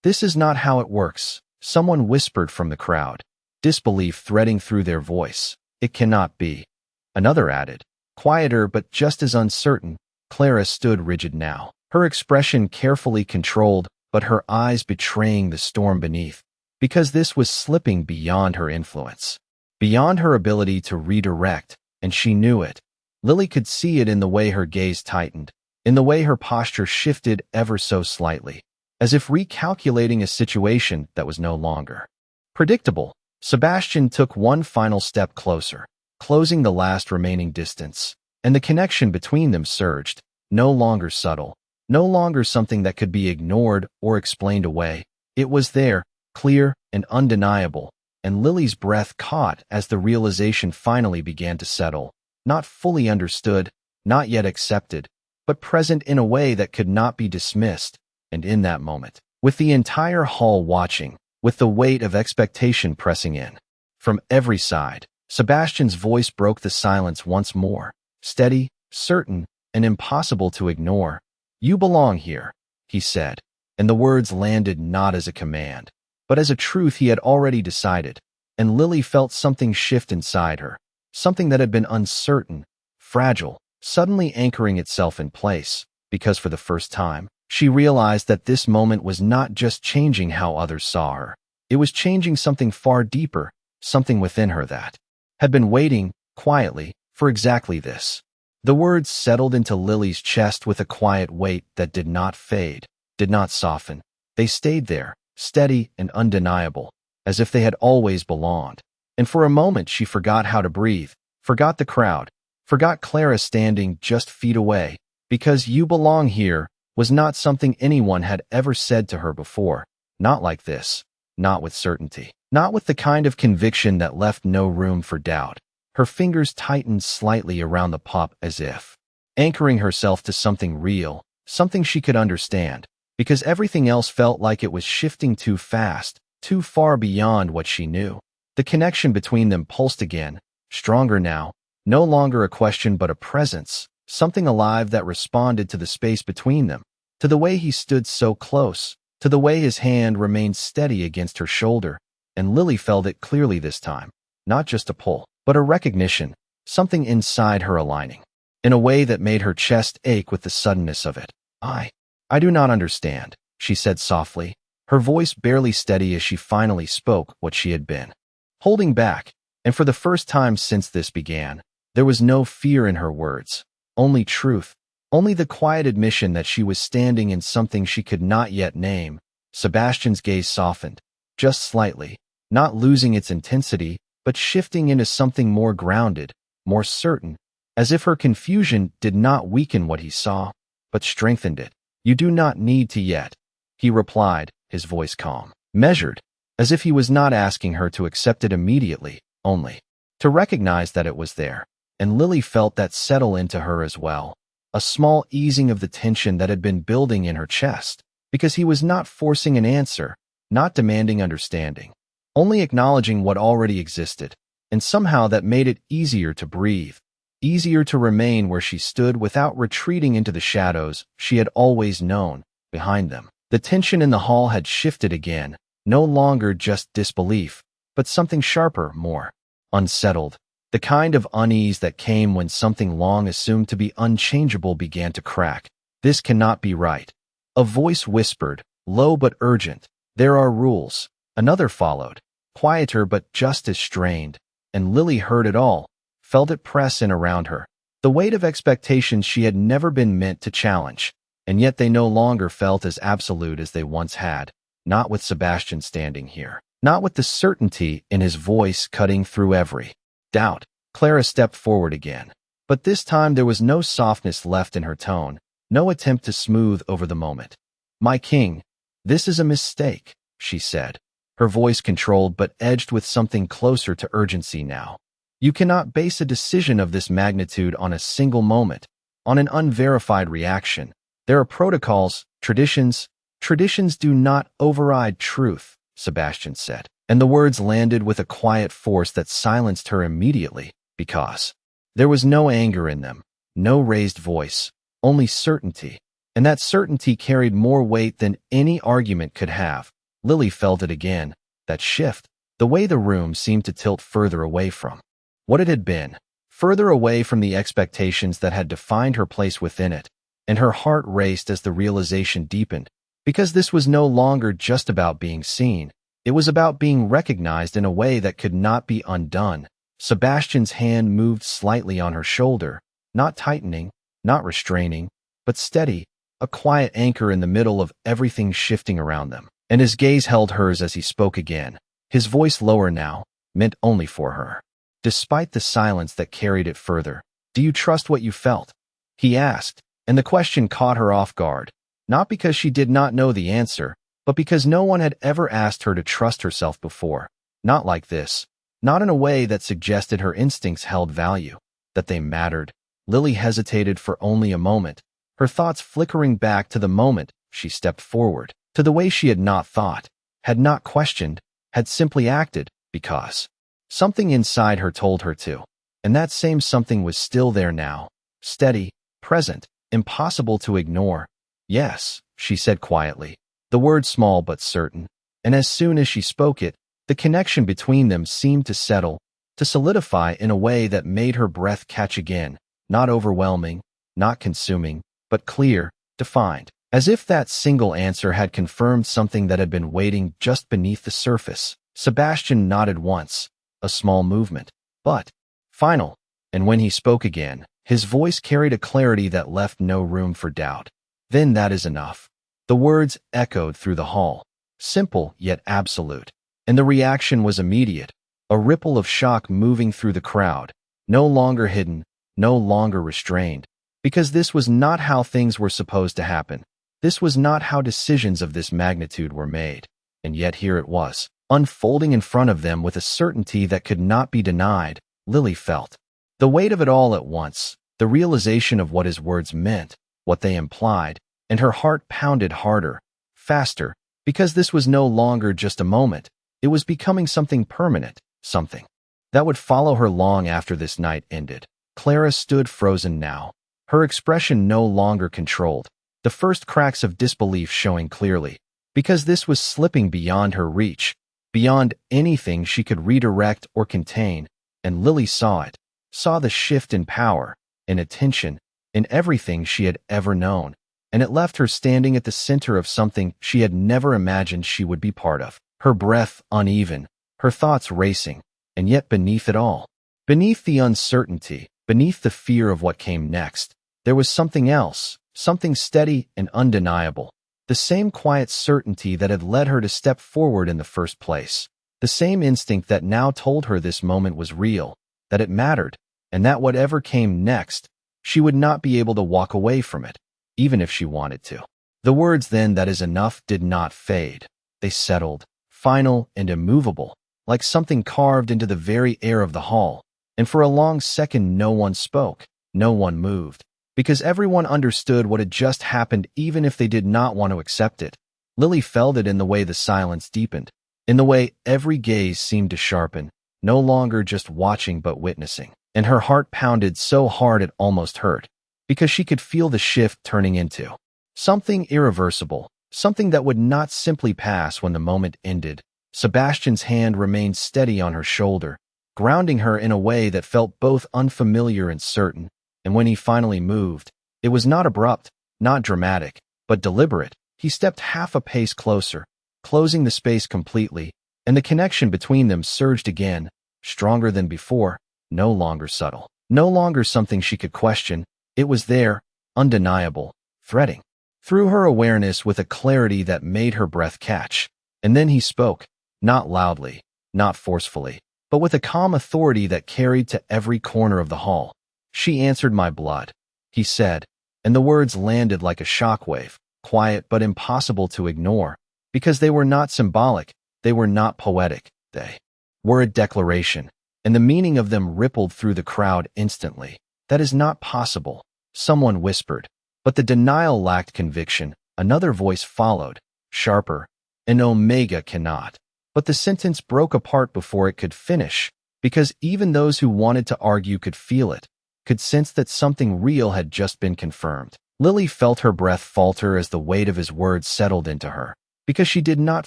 "This is not how it works," someone whispered from the crowd, disbelief threading through their voice. "It cannot be," another added, quieter but just as uncertain. Clara stood rigid now, her expression carefully controlled, but her eyes betraying the storm beneath, because this was slipping beyond her influence, beyond her ability to redirect, and she knew it. Lily could see it in the way her gaze tightened, in the way her posture shifted ever so slightly, as if recalculating a situation that was no longer predictable. Sebastian took one final step closer, closing the last remaining distance, and the connection between them surged, no longer subtle, no longer something that could be ignored or explained away. It was there, clear and undeniable, and Lily's breath caught as the realization finally began to settle, not fully understood, not yet accepted, but present in a way that could not be dismissed. And in that moment, with the entire hall watching, with the weight of expectation pressing in from every side, Sebastian's voice broke the silence once more, steady, certain, and impossible to ignore. "You belong here," he said, and the words landed not as a command, but as a truth he had already decided, and Lily felt something shift inside her, something that had been uncertain, fragile, suddenly anchoring itself in place, because for the first time, she realized that this moment was not just changing how others saw her. It was changing something far deeper, something within her that had been waiting, quietly, for exactly this. The words settled into Lily's chest with a quiet weight that did not fade, did not soften. They stayed there, steady and undeniable, as if they had always belonged. And for a moment she forgot how to breathe, forgot the crowd, forgot Clara standing just feet away, because "you belong here" was not something anyone had ever said to her before, not like this, not with certainty, not with the kind of conviction that left no room for doubt. Her fingers tightened slightly around the pup as if anchoring herself to something real, something she could understand, because everything else felt like it was shifting too fast, too far beyond what she knew. The connection between them pulsed again, stronger now, no longer a question but a presence, something alive that responded to the space between them, to the way he stood so close, to the way his hand remained steady against her shoulder, and Lily felt it clearly this time, not just a pull, but a recognition, something inside her aligning, in a way that made her chest ache with the suddenness of it. I do not understand," she said softly, her voice barely steady as she finally spoke what she had been holding back, and for the first time since this began, there was no fear in her words, only truth, Only the quiet admission that she was standing in something she could not yet name. Sebastian's gaze softened, just slightly, not losing its intensity, but shifting into something more grounded, more certain, as if her confusion did not weaken what he saw, but strengthened it. "You do not need to yet," he replied, his voice calm, measured, as if he was not asking her to accept it immediately, only to recognize that it was there. And Lily felt that settle into her as well, a small easing of the tension that had been building in her chest, because he was not forcing an answer, not demanding understanding, only acknowledging what already existed, and somehow that made it easier to breathe, easier to remain where she stood without retreating into the shadows she had always known behind them. The tension in the hall had shifted again, no longer just disbelief, but something sharper, more unsettled, the kind of unease that came when something long assumed to be unchangeable began to crack. "This cannot be right." A voice whispered, low but urgent, "There are rules." Another followed, quieter but just as strained, and Lily heard it all, felt it press in around her, the weight of expectations she had never been meant to challenge, and yet they no longer felt as absolute as they once had, not with Sebastian standing here, not with the certainty in his voice cutting through every doubt. Clara stepped forward again, but this time there was no softness left in her tone, no attempt to smooth over the moment. "My king, this is a mistake," she said, her voice controlled but edged with something closer to urgency now. "You cannot base a decision of this magnitude on a single moment, on an unverified reaction. There are protocols, traditions. Traditions do not override truth," Sebastian said, and the words landed with a quiet force that silenced her immediately, because there was no anger in them, no raised voice, only certainty, and that certainty carried more weight than any argument could have. Lily felt it again, that shift, the way the room seemed to tilt further away from what it had been, further away from the expectations that had defined her place within it, and her heart raced as the realization deepened, because this was no longer just about being seen. It was about being recognized in a way that could not be undone. Sebastian's hand moved slightly on her shoulder, not tightening, not restraining, but steady, a quiet anchor in the middle of everything shifting around them. And his gaze held hers as he spoke again, his voice lower now, meant only for her. "Despite the silence that carried it further, do you trust what you felt?" he asked, and the question caught her off guard, not because she did not know the answer, but because no one had ever asked her to trust herself before. Not like this, not in a way that suggested her instincts held value, that they mattered. Lily hesitated for only a moment, her thoughts flickering back to the moment she stepped forward, to the way she had not thought, had not questioned, had simply acted, because something inside her told her to. And that same something was still there now, steady, present, impossible to ignore. "Yes," she said quietly, the word small but certain, and as soon as she spoke it, the connection between them seemed to settle, to solidify in a way that made her breath catch again, not overwhelming, not consuming, but clear, defined, as if that single answer had confirmed something that had been waiting just beneath the surface. Sebastian nodded once, a small movement, but final, and when he spoke again, his voice carried a clarity that left no room for doubt. "Then that is enough." The words echoed through the hall, simple yet absolute, and the reaction was immediate, a ripple of shock moving through the crowd, no longer hidden, no longer restrained, because this was not how things were supposed to happen. This was not how decisions of this magnitude were made, and yet here it was, unfolding in front of them with a certainty that could not be denied. Lily felt the weight of it all at once, the realization of what his words meant, what they implied, and her heart pounded harder, faster, because this was no longer just a moment. It was becoming something permanent, something that would follow her long after this night ended. Clara stood frozen now, her expression no longer controlled, the first cracks of disbelief showing clearly, because this was slipping beyond her reach, beyond anything she could redirect or contain, and Lily saw it, saw the shift in power, in attention, in everything she had ever known, and it left her standing at the center of something she had never imagined she would be part of, her breath uneven, her thoughts racing, and yet beneath it all, beneath the uncertainty, beneath the fear of what came next, There was something else, something steady and undeniable. The same quiet certainty that had led her to step forward in the first place. The same instinct that now told her this moment was real, that it mattered, and that whatever came next, she would not be able to walk away from it, even if she wanted to. The words then, "that is enough," did not fade. They settled, final and immovable, like something carved into the very air of the hall. And for a long second no one spoke, no one moved, because everyone understood what had just happened even if they did not want to accept it. Lily felt it in the way the silence deepened, in the way every gaze seemed to sharpen, no longer just watching but witnessing. And her heart pounded so hard it almost hurt, because she could feel the shift turning into something irreversible, something that would not simply pass when the moment ended. Sebastian's hand remained steady on her shoulder, grounding her in a way that felt both unfamiliar and certain. And when he finally moved, it was not abrupt, not dramatic, but deliberate. He stepped half a pace closer, closing the space completely, and the connection between them surged again, stronger than before, no longer subtle, no longer something she could question. It was there, undeniable, threading through her awareness with a clarity that made her breath catch. And then he spoke, not loudly, not forcefully, but with a calm authority that carried to every corner of the hall. "She answered my blood," he said, and the words landed like a shockwave, quiet but impossible to ignore, because they were not symbolic, they were not poetic, they were a declaration, and the meaning of them rippled through the crowd instantly. "That is not possible," someone whispered, but the denial lacked conviction. Another voice followed, sharper, "An omega cannot." But the sentence broke apart before it could finish, because even those who wanted to argue could feel it, could sense that something real had just been confirmed. Lily felt her breath falter as the weight of his words settled into her, because she did not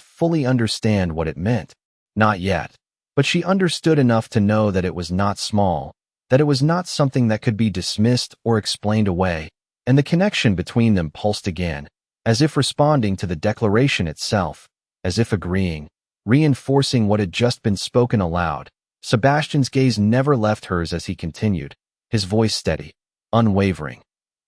fully understand what it meant. Not yet. But she understood enough to know that it was not small, that it was not something that could be dismissed or explained away, and the connection between them pulsed again, as if responding to the declaration itself, as if agreeing, reinforcing what had just been spoken aloud. Sebastian's gaze never left hers as he continued, his voice steady, unwavering.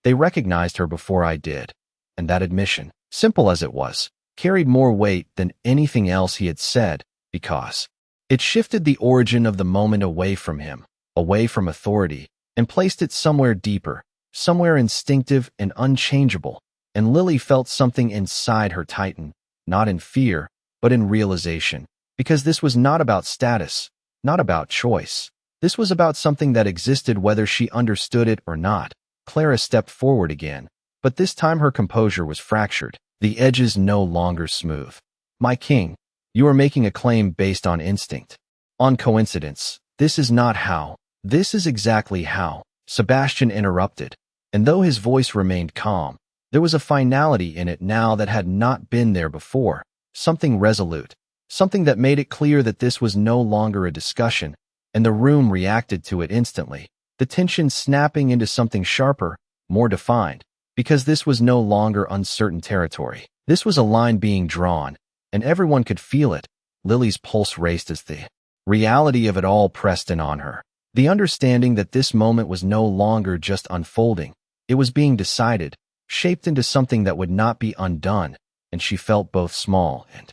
"They recognized her before I did," and that admission, simple as it was, carried more weight than anything else he had said, because it shifted the origin of the moment away from him, away from authority, and placed it somewhere deeper, somewhere instinctive and unchangeable. And Lily felt something inside her tighten, not in fear, but in realization, because this was not about status, not about choice. This was about something that existed whether she understood it or not. Clara stepped forward again, but this time her composure was fractured, the edges no longer smooth. "My king, you are making a claim based on instinct, on coincidence. This is not how. This is exactly how," Sebastian interrupted, and though his voice remained calm, there was a finality in it now that had not been there before, something resolute, something that made it clear that this was no longer a discussion, and the room reacted to it instantly, the tension snapping into something sharper, more defined, because this was no longer uncertain territory. This was a line being drawn, and everyone could feel it. Lily's pulse raced as the reality of it all pressed in on her. The understanding that this moment was no longer just unfolding, it was being decided, shaped into something that would not be undone, and she felt both small and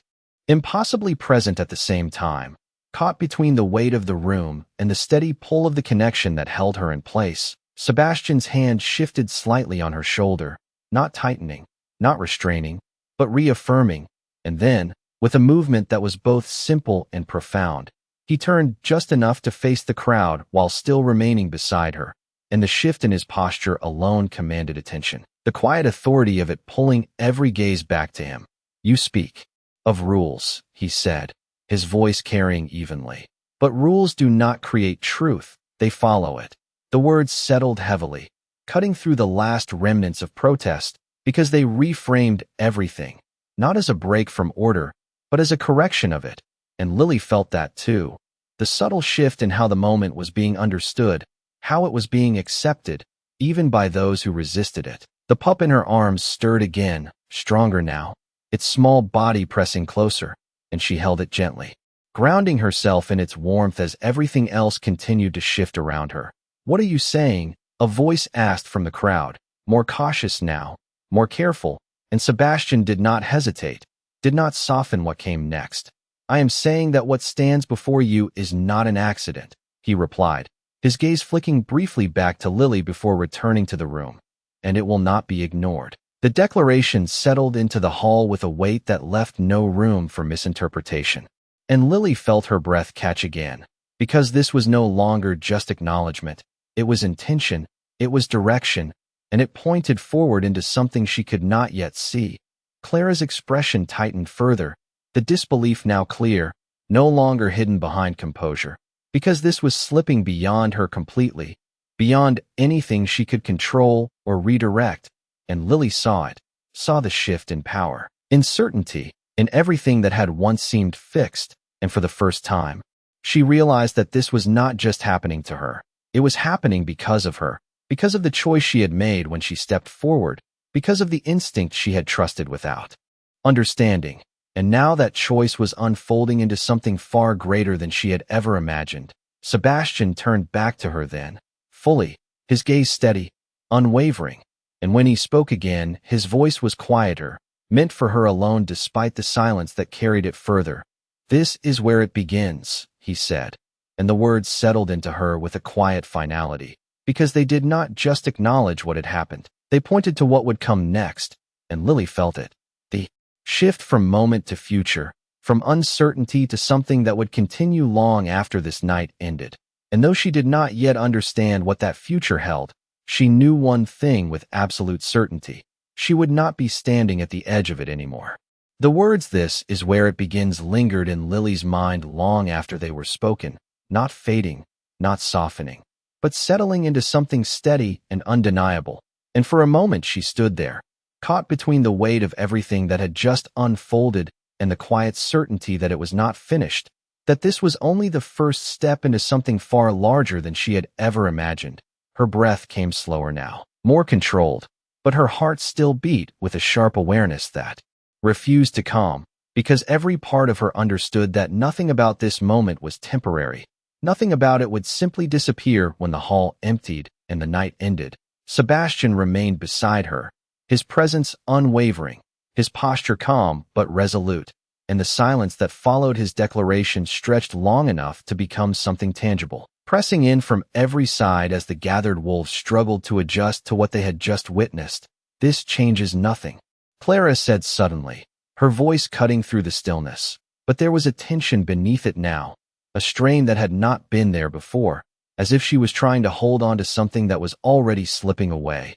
impossibly present at the same time, caught between the weight of the room and the steady pull of the connection that held her in place. Sebastian's hand shifted slightly on her shoulder, not tightening, not restraining, but reaffirming, and then, with a movement that was both simple and profound, he turned just enough to face the crowd while still remaining beside her, and the shift in his posture alone commanded attention, the quiet authority of it pulling every gaze back to him. "You speak of rules," he said, his voice carrying evenly. "But rules do not create truth, they follow it." The words settled heavily, cutting through the last remnants of protest, because they reframed everything, not as a break from order, but as a correction of it. And Lily felt that too, the subtle shift in how the moment was being understood, how it was being accepted, even by those who resisted it. The pup in her arms stirred again, stronger now, its small body pressing closer, and she held it gently, grounding herself in its warmth as everything else continued to shift around her. "What are you saying?" A voice asked from the crowd, more cautious now, more careful, and Sebastian did not hesitate, did not soften what came next. I am saying that what stands before you is not an accident, he replied, his gaze flicking briefly back to Lily before returning to the room. And it will not be ignored. The declaration settled into the hall with a weight that left no room for misinterpretation. And Lily felt her breath catch again, because this was no longer just acknowledgement. It was intention, it was direction, and it pointed forward into something she could not yet see. Clara's expression tightened further, the disbelief now clear, no longer hidden behind composure, because this was slipping beyond her completely, beyond anything she could control or redirect. And Lily saw it, saw the shift in power, in certainty, in everything that had once seemed fixed, and for the first time, she realized that this was not just happening to her. It was happening because of her, because of the choice she had made when she stepped forward, because of the instinct she had trusted without understanding. And now that choice was unfolding into something far greater than she had ever imagined. Sebastian turned back to her then, fully, his gaze steady, unwavering. And when he spoke again, his voice was quieter, meant for her alone despite the silence that carried it further. This is where it begins, he said, and the words settled into her with a quiet finality, because they did not just acknowledge what had happened. They pointed to what would come next, and Lily felt it. The shift from moment to future, from uncertainty to something that would continue long after this night ended. And though she did not yet understand what that future held, she knew one thing with absolute certainty. She would not be standing at the edge of it anymore. The words "this is where it begins" lingered in Lily's mind long after they were spoken, not fading, not softening, but settling into something steady and undeniable. And for a moment she stood there, caught between the weight of everything that had just unfolded and the quiet certainty that it was not finished, that this was only the first step into something far larger than she had ever imagined. Her breath came slower now, more controlled, but her heart still beat with a sharp awareness that refused to calm, because every part of her understood that nothing about this moment was temporary. Nothing about it would simply disappear when the hall emptied and the night ended. Sebastian remained beside her, his presence unwavering, his posture calm but resolute, and the silence that followed his declaration stretched long enough to become something tangible, pressing in from every side as the gathered wolves struggled to adjust to what they had just witnessed. "This changes nothing," Clara said suddenly, her voice cutting through the stillness. But there was a tension beneath it now, a strain that had not been there before, as if she was trying to hold on to something that was already slipping away.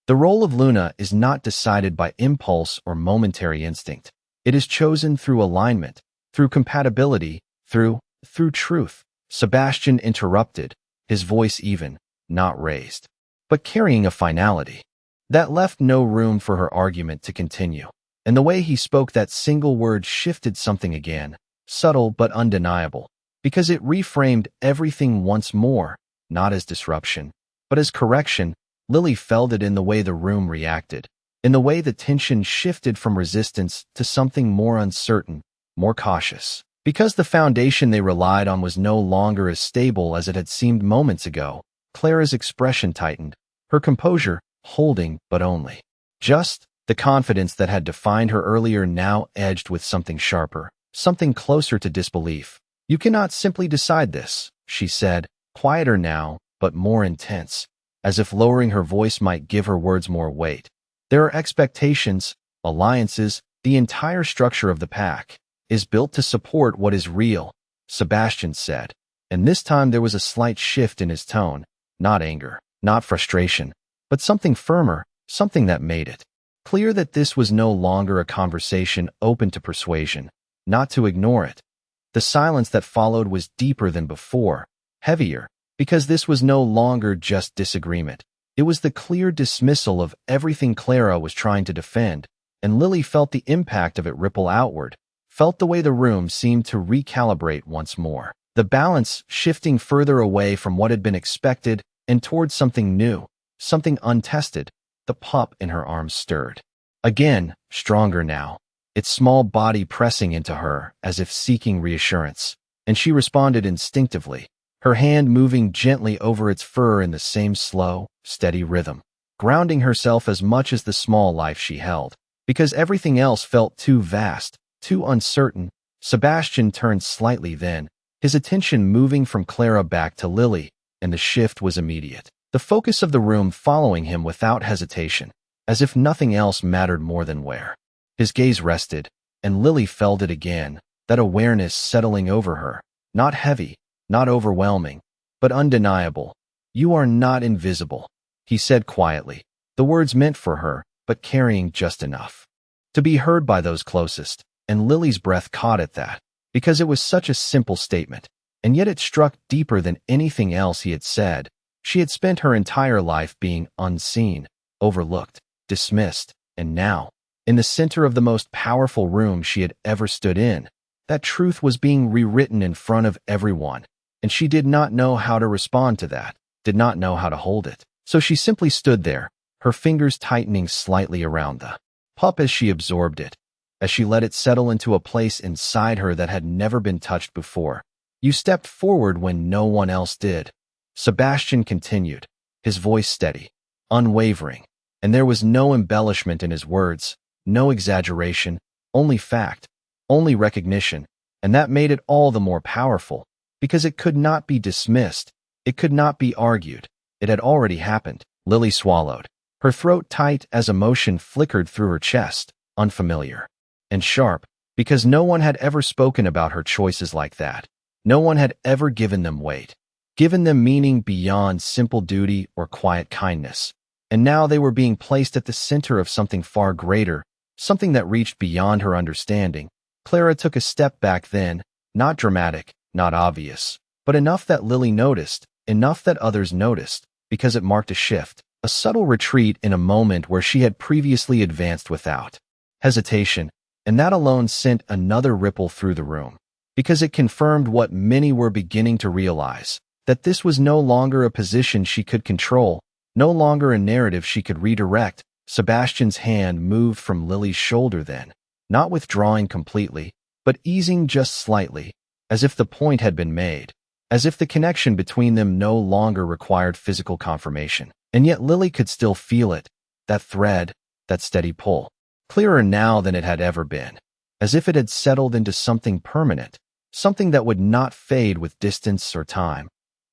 The role of Luna is not decided by impulse or momentary instinct. It is chosen through alignment, through compatibility, through truth. Sebastian interrupted, his voice even, not raised, but carrying a finality. That left no room for her argument to continue. And the way he spoke that single word shifted something again, subtle but undeniable, because it reframed everything once more, not as disruption, but as correction. Lily felt it in the way the room reacted, in the way the tension shifted from resistance to something more uncertain, more cautious. Because the foundation they relied on was no longer as stable as it had seemed moments ago, Clara's expression tightened, her composure holding but only. Just the confidence that had defined her earlier now edged with something sharper, something closer to disbelief. "You cannot simply decide this," she said, quieter now, but more intense, as if lowering her voice might give her words more weight. "There are expectations, alliances, the entire structure of the pack is built to support what is real," Sebastian said, and this time there was a slight shift in his tone, not anger, not frustration, but something firmer, something that made it clear that this was no longer a conversation open to persuasion, not to ignore it. The silence that followed was deeper than before, heavier, because this was no longer just disagreement. It was the clear dismissal of everything Clara was trying to defend, and Lily felt the impact of it ripple outward, felt the way the room seemed to recalibrate once more, the balance shifting further away from what had been expected and towards something new, something untested. The pup in her arms stirred. Again, stronger now, its small body pressing into her as if seeking reassurance, and she responded instinctively, her hand moving gently over its fur in the same slow, steady rhythm, grounding herself as much as the small life she held. Because everything else felt too vast, too uncertain, Sebastian turned slightly then, his attention moving from Clara back to Lily, and the shift was immediate. The focus of the room following him without hesitation, as if nothing else mattered more than where. His gaze rested, and Lily felt it again, that awareness settling over her, not heavy, not overwhelming, but undeniable. "You are not invisible," he said quietly, the words meant for her, but carrying just enough to be heard by those closest, and Lily's breath caught at that, because it was such a simple statement, and yet it struck deeper than anything else he had said. She had spent her entire life being unseen, overlooked, dismissed, and now, in the center of the most powerful room she had ever stood in, that truth was being rewritten in front of everyone, and she did not know how to respond to that, did not know how to hold it. So she simply stood there, her fingers tightening slightly around the pup as she absorbed it, as she let it settle into a place inside her that had never been touched before. "You stepped forward when no one else did," Sebastian continued, his voice steady, unwavering, and there was no embellishment in his words, no exaggeration, only fact, only recognition, and that made it all the more powerful, because it could not be dismissed, it could not be argued, it had already happened. Lily swallowed, her throat tight as emotion flickered through her chest, unfamiliar and sharp, because no one had ever spoken about her choices like that. No one had ever given them weight, given them meaning beyond simple duty or quiet kindness. And now they were being placed at the center of something far greater, something that reached beyond her understanding. Clara took a step back then, not dramatic, not obvious, but enough that Lily noticed, enough that others noticed, because it marked a shift, a subtle retreat in a moment where she had previously advanced without hesitation, and that alone sent another ripple through the room, because it confirmed what many were beginning to realize, that this was no longer a position she could control, no longer a narrative she could redirect. Sebastian's hand moved from Lily's shoulder then, not withdrawing completely, but easing just slightly, as if the point had been made, as if the connection between them no longer required physical confirmation. And yet Lily could still feel it, that thread, that steady pull, clearer now than it had ever been, as if it had settled into something permanent, something that would not fade with distance or time.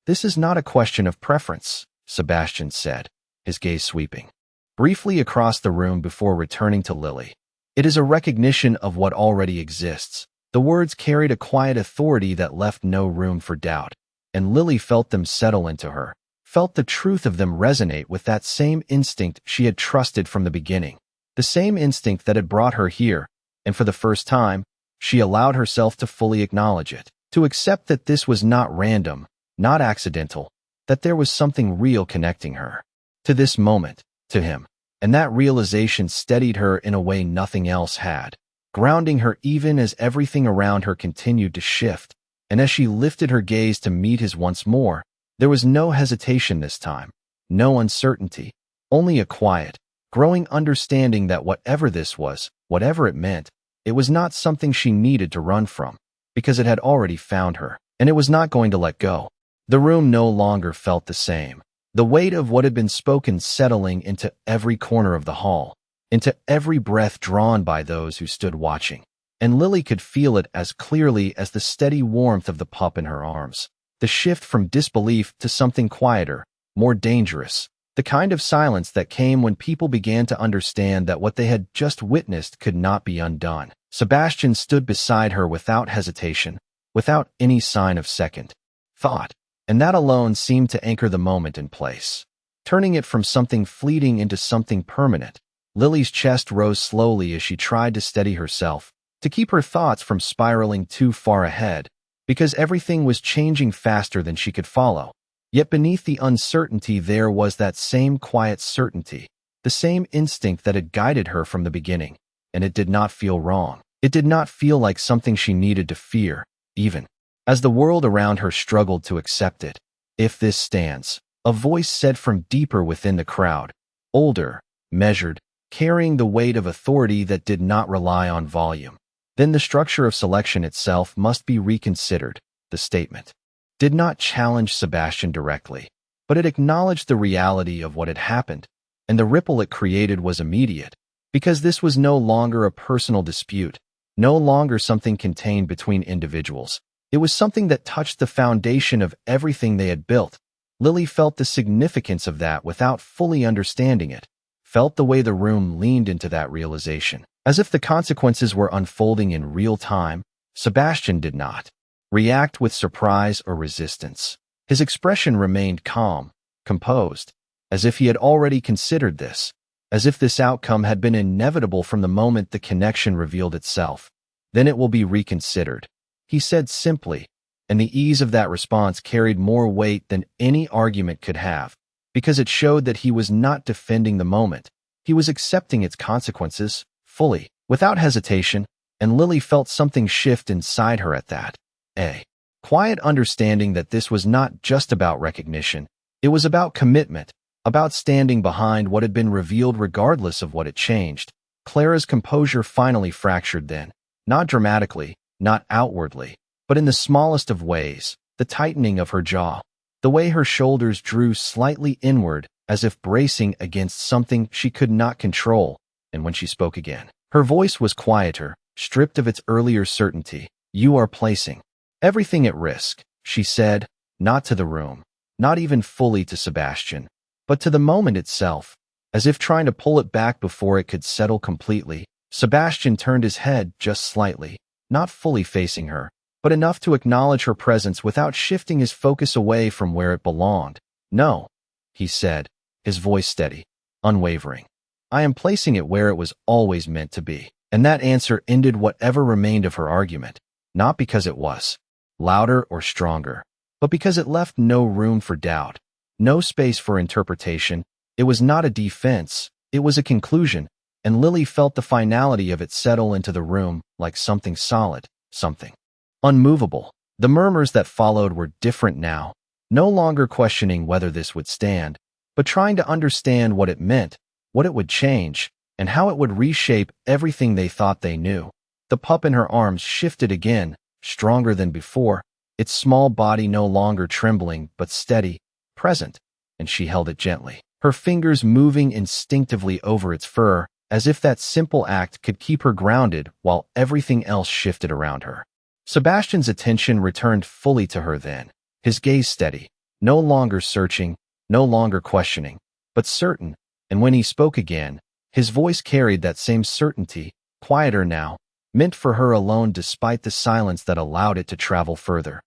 "This is not a question of preference," Sebastian said, his gaze sweeping briefly across the room before returning to Lily. "It is a recognition of what already exists." The words carried a quiet authority that left no room for doubt, and Lily felt them settle into her, felt the truth of them resonate with that same instinct she had trusted from the beginning, the same instinct that had brought her here, and for the first time, she allowed herself to fully acknowledge it, to accept that this was not random, not accidental, that there was something real connecting her to this moment, to him, and that realization steadied her in a way nothing else had, grounding her even as everything around her continued to shift, and as she lifted her gaze to meet his once more, there was no hesitation this time, no uncertainty, only a quiet, growing understanding that whatever this was, whatever it meant, it was not something she needed to run from, because it had already found her, and it was not going to let go. The room no longer felt the same, the weight of what had been spoken settling into every corner of the hall, into every breath drawn by those who stood watching, and Lily could feel it as clearly as the steady warmth of the pup in her arms, the shift from disbelief to something quieter, more dangerous, the kind of silence that came when people began to understand that what they had just witnessed could not be undone. Sebastian stood beside her without hesitation, without any sign of second thought, and that alone seemed to anchor the moment in place, turning it from something fleeting into something permanent. Lily's chest rose slowly as she tried to steady herself, to keep her thoughts from spiraling too far ahead, because everything was changing faster than she could follow. Yet beneath the uncertainty there was that same quiet certainty, the same instinct that had guided her from the beginning, and it did not feel wrong. It did not feel like something she needed to fear, even as the world around her struggled to accept it. "If this stands," a voice said from deeper within the crowd, older, measured, carrying the weight of authority that did not rely on volume, "then the structure of selection itself must be reconsidered." The statement did not challenge Sebastian directly, but it acknowledged the reality of what had happened, and the ripple it created was immediate, because this was no longer a personal dispute, no longer something contained between individuals. It was something that touched the foundation of everything they had built. Lily felt the significance of that without fully understanding it, felt the way the room leaned into that realization, as if the consequences were unfolding in real time. Sebastian did not react with surprise or resistance. His expression remained calm, composed, as if he had already considered this, as if this outcome had been inevitable from the moment the connection revealed itself. Then it will be reconsidered, he said simply, and the ease of that response carried more weight than any argument could have, because it showed that he was not defending the moment. He was accepting its consequences, fully, without hesitation, and Lily felt something shift inside her at that. A quiet understanding that this was not just about recognition, it was about commitment, about standing behind what had been revealed regardless of what it changed. Clara's composure finally fractured then, not dramatically, not outwardly, but in the smallest of ways, the tightening of her jaw, the way her shoulders drew slightly inward as if bracing against something she could not control, and when she spoke again, her voice was quieter, stripped of its earlier certainty. "You are placing everything at risk," she said, not to the room, not even fully to Sebastian, but to the moment itself, as if trying to pull it back before it could settle completely. Sebastian turned his head just slightly, not fully facing her, but enough to acknowledge her presence without shifting his focus away from where it belonged. "No," he said, his voice steady, unwavering. "I am placing it where it was always meant to be." And that answer ended whatever remained of her argument, not because it was louder or stronger, but because it left no room for doubt, no space for interpretation. It was not a defense, it was a conclusion, and Lily felt the finality of it settle into the room like something solid, something unmovable. The murmurs that followed were different now, no longer questioning whether this would stand, but trying to understand what it meant, what it would change, and how it would reshape everything they thought they knew. The pup in her arms shifted again, stronger than before, its small body no longer trembling but steady, present, and she held it gently, her fingers moving instinctively over its fur, as if that simple act could keep her grounded while everything else shifted around her. Sebastian's attention returned fully to her then, his gaze steady, no longer searching, no longer questioning, but certain, and when he spoke again, his voice carried that same certainty, quieter now, meant for her alone despite the silence that allowed it to travel further.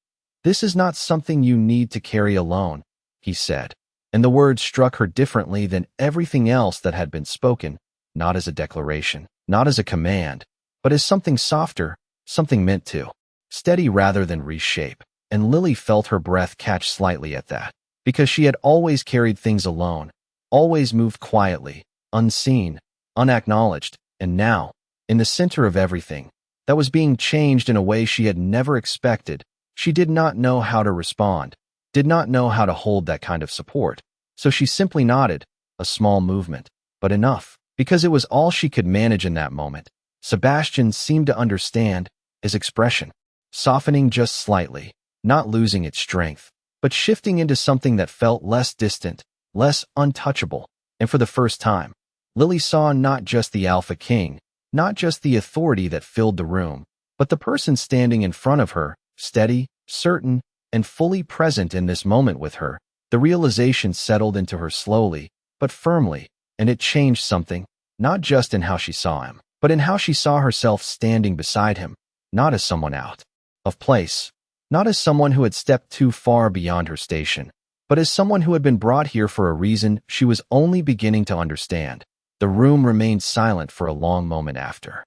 "This is not something you need to carry alone," he said, and the words struck her differently than everything else that had been spoken, not as a declaration, not as a command, but as something softer, something meant to steady rather than reshape. And Lily felt her breath catch slightly at that, because she had always carried things alone, always moved quietly, unseen, unacknowledged, and now, in the center of everything, that was being changed in a way she had never expected. She did not know how to respond, did not know how to hold that kind of support, so she simply nodded, a small movement, but enough, because it was all she could manage in that moment. Sebastian seemed to understand, his expression softening just slightly, not losing its strength, but shifting into something that felt less distant, less untouchable, and for the first time, Lily saw not just the Alpha King, not just the authority that filled the room, but the person standing in front of her, steady, certain, and fully present in this moment with her. The realization settled into her slowly, but firmly, and it changed something, not just in how she saw him, but in how she saw herself standing beside him, not as someone out of place, not as someone who had stepped too far beyond her station, but as someone who had been brought here for a reason she was only beginning to understand. The room remained silent for a long moment after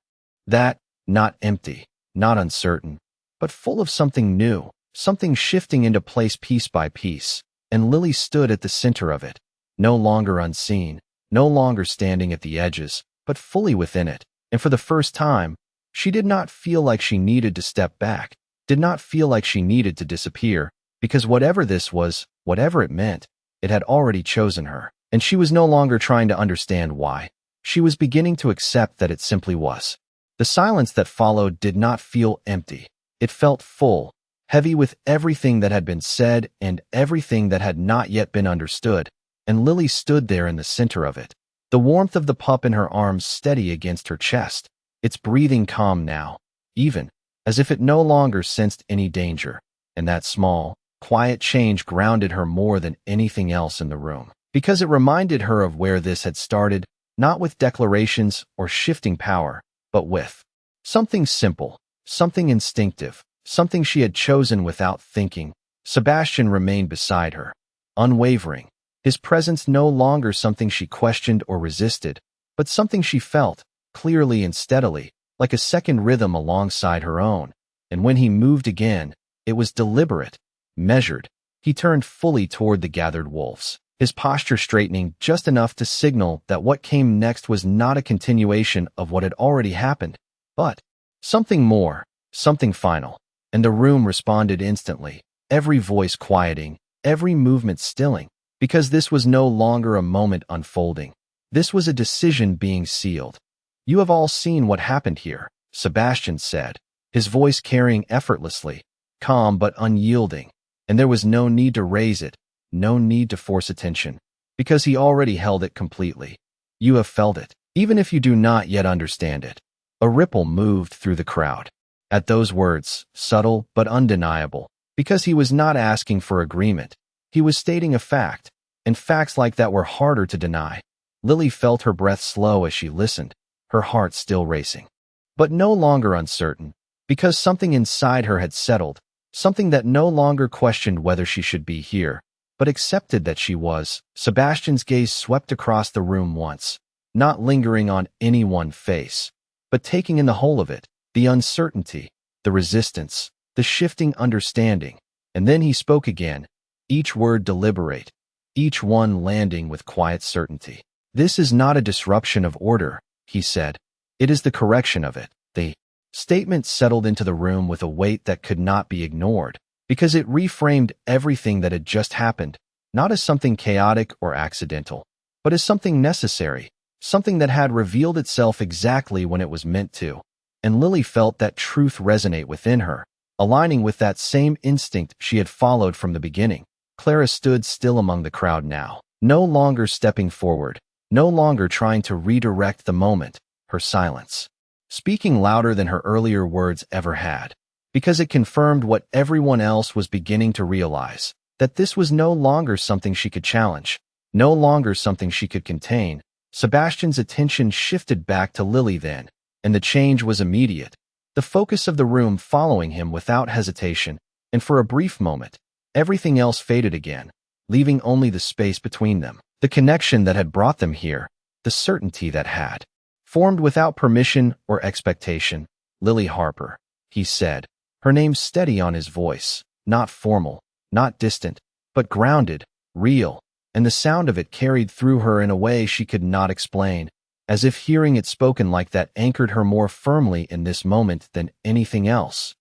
that, not empty, not uncertain, but full of something new, something shifting into place piece by piece, and Lily stood at the center of it, no longer unseen, no longer standing at the edges, but fully within it, and for the first time, she did not feel like she needed to step back, did not feel like she needed to disappear, because whatever this was, whatever it meant, it had already chosen her. And she was no longer trying to understand why. She was beginning to accept that it simply was. The silence that followed did not feel empty. It felt full, heavy with everything that had been said and everything that had not yet been understood, and Lily stood there in the center of it, the warmth of the pup in her arms steady against her chest, its breathing calm now, even as if it no longer sensed any danger, and that small, quiet change grounded her more than anything else in the room, because it reminded her of where this had started, not with declarations or shifting power, but with something simple, something instinctive, something she had chosen without thinking. Sebastian remained beside her, unwavering, his presence no longer something she questioned or resisted, but something she felt, clearly and steadily, like a second rhythm alongside her own. And when he moved again, it was deliberate, measured. He turned fully toward the gathered wolves, his posture straightening just enough to signal that what came next was not a continuation of what had already happened, but something more, something final. And the room responded instantly, every voice quieting, every movement stilling, because this was no longer a moment unfolding. This was a decision being sealed. "You have all seen what happened here," Sebastian said, his voice carrying effortlessly, calm but unyielding, and there was no need to raise it, no need to force attention, because he already held it completely. "You have felt it, even if you do not yet understand it." A ripple moved through the crowd. At those words, subtle but undeniable, because he was not asking for agreement, he was stating a fact, and facts like that were harder to deny. Lily felt her breath slow as she listened, her heart still racing, but no longer uncertain, because something inside her had settled, something that no longer questioned whether she should be here, but accepted that she was. Sebastian's gaze swept across the room once, not lingering on any one face, but taking in the whole of it, the uncertainty, the resistance, the shifting understanding. And then he spoke again, each word deliberate, each one landing with quiet certainty. "This is not a disruption of order," he said. "It is the correction of it." The statement settled into the room with a weight that could not be ignored, because it reframed everything that had just happened, not as something chaotic or accidental, but as something necessary, something that had revealed itself exactly when it was meant to. And Lily felt that truth resonate within her, aligning with that same instinct she had followed from the beginning. Clara stood still among the crowd now, no longer stepping forward, no longer trying to redirect the moment, her silence, speaking louder than her earlier words ever had, because it confirmed what everyone else was beginning to realize, that this was no longer something she could challenge, no longer something she could contain. Sebastian's attention shifted back to Lily then, and the change was immediate, the focus of the room following him without hesitation, and for a brief moment, everything else faded again, leaving only the space between them, the connection that had brought them here, the certainty that had formed without permission or expectation. "Lily Harper," he said, her name steady on his voice, not formal, not distant, but grounded, real, and the sound of it carried through her in a way she could not explain, as if hearing it spoken like that anchored her more firmly in this moment than anything else.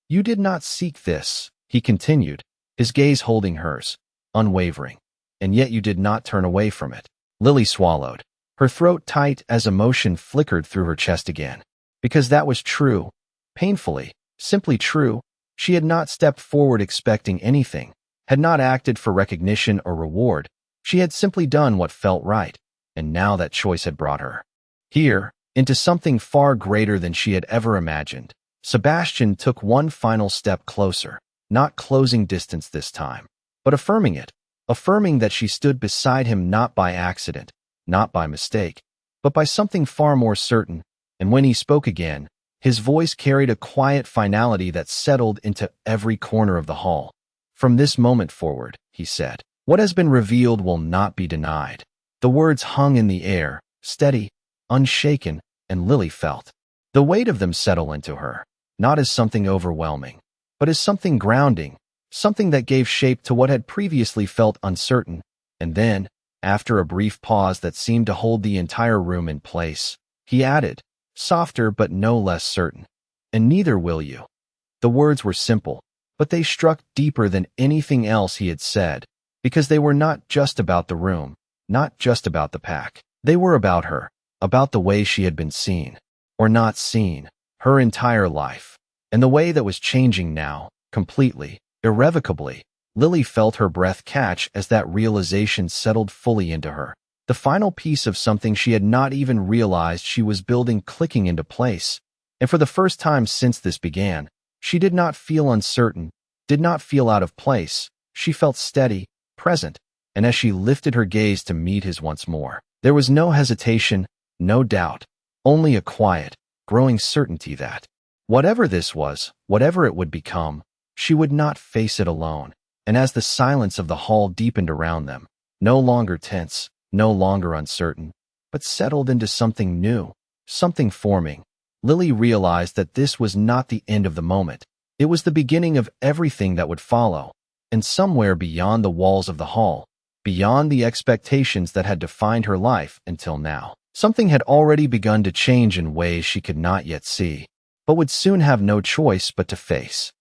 "You did not seek this," he continued, his gaze holding hers, unwavering, "and yet you did not turn away from it." Lily swallowed, her throat tight as emotion flickered through her chest again, because that was true, painfully, simply true. She had not stepped forward expecting anything, had not acted for recognition or reward. She had simply done what felt right. And now that choice had brought her here, into something far greater than she had ever imagined. Sebastian took one final step closer, not closing distance this time, but affirming it, affirming that she stood beside him not by accident, not by mistake, but by something far more certain. And when he spoke again, his voice carried a quiet finality that settled into every corner of the hall. "From this moment forward," he said, "what has been revealed will not be denied." The words hung in the air, steady, unshaken, and Lily felt the weight of them settle into her, not as something overwhelming, but as something grounding, something that gave shape to what had previously felt uncertain. And then, after a brief pause that seemed to hold the entire room in place, he added, softer but no less certain, "And neither will you." The words were simple, but they struck deeper than anything else he had said, because they were not just about the room, not just about the pack. They were about her, about the way she had been seen, or not seen, her entire life, and the way that was changing now, completely, irrevocably. Lily felt her breath catch as that realization settled fully into her. The final piece of something she had not even realized she was building clicking into place. And for the first time since this began, she did not feel uncertain, did not feel out of place. She felt steady, present, and as she lifted her gaze to meet his once more, there was no hesitation, no doubt, only a quiet, growing certainty that, whatever this was, whatever it would become, she would not face it alone. And as the silence of the hall deepened around them, no longer tense, no longer uncertain, but settled into something new, something forming, Lily realized that this was not the end of the moment. It was the beginning of everything that would follow. And somewhere beyond the walls of the hall, beyond the expectations that had defined her life until now, something had already begun to change in ways she could not yet see, but would soon have no choice but to face.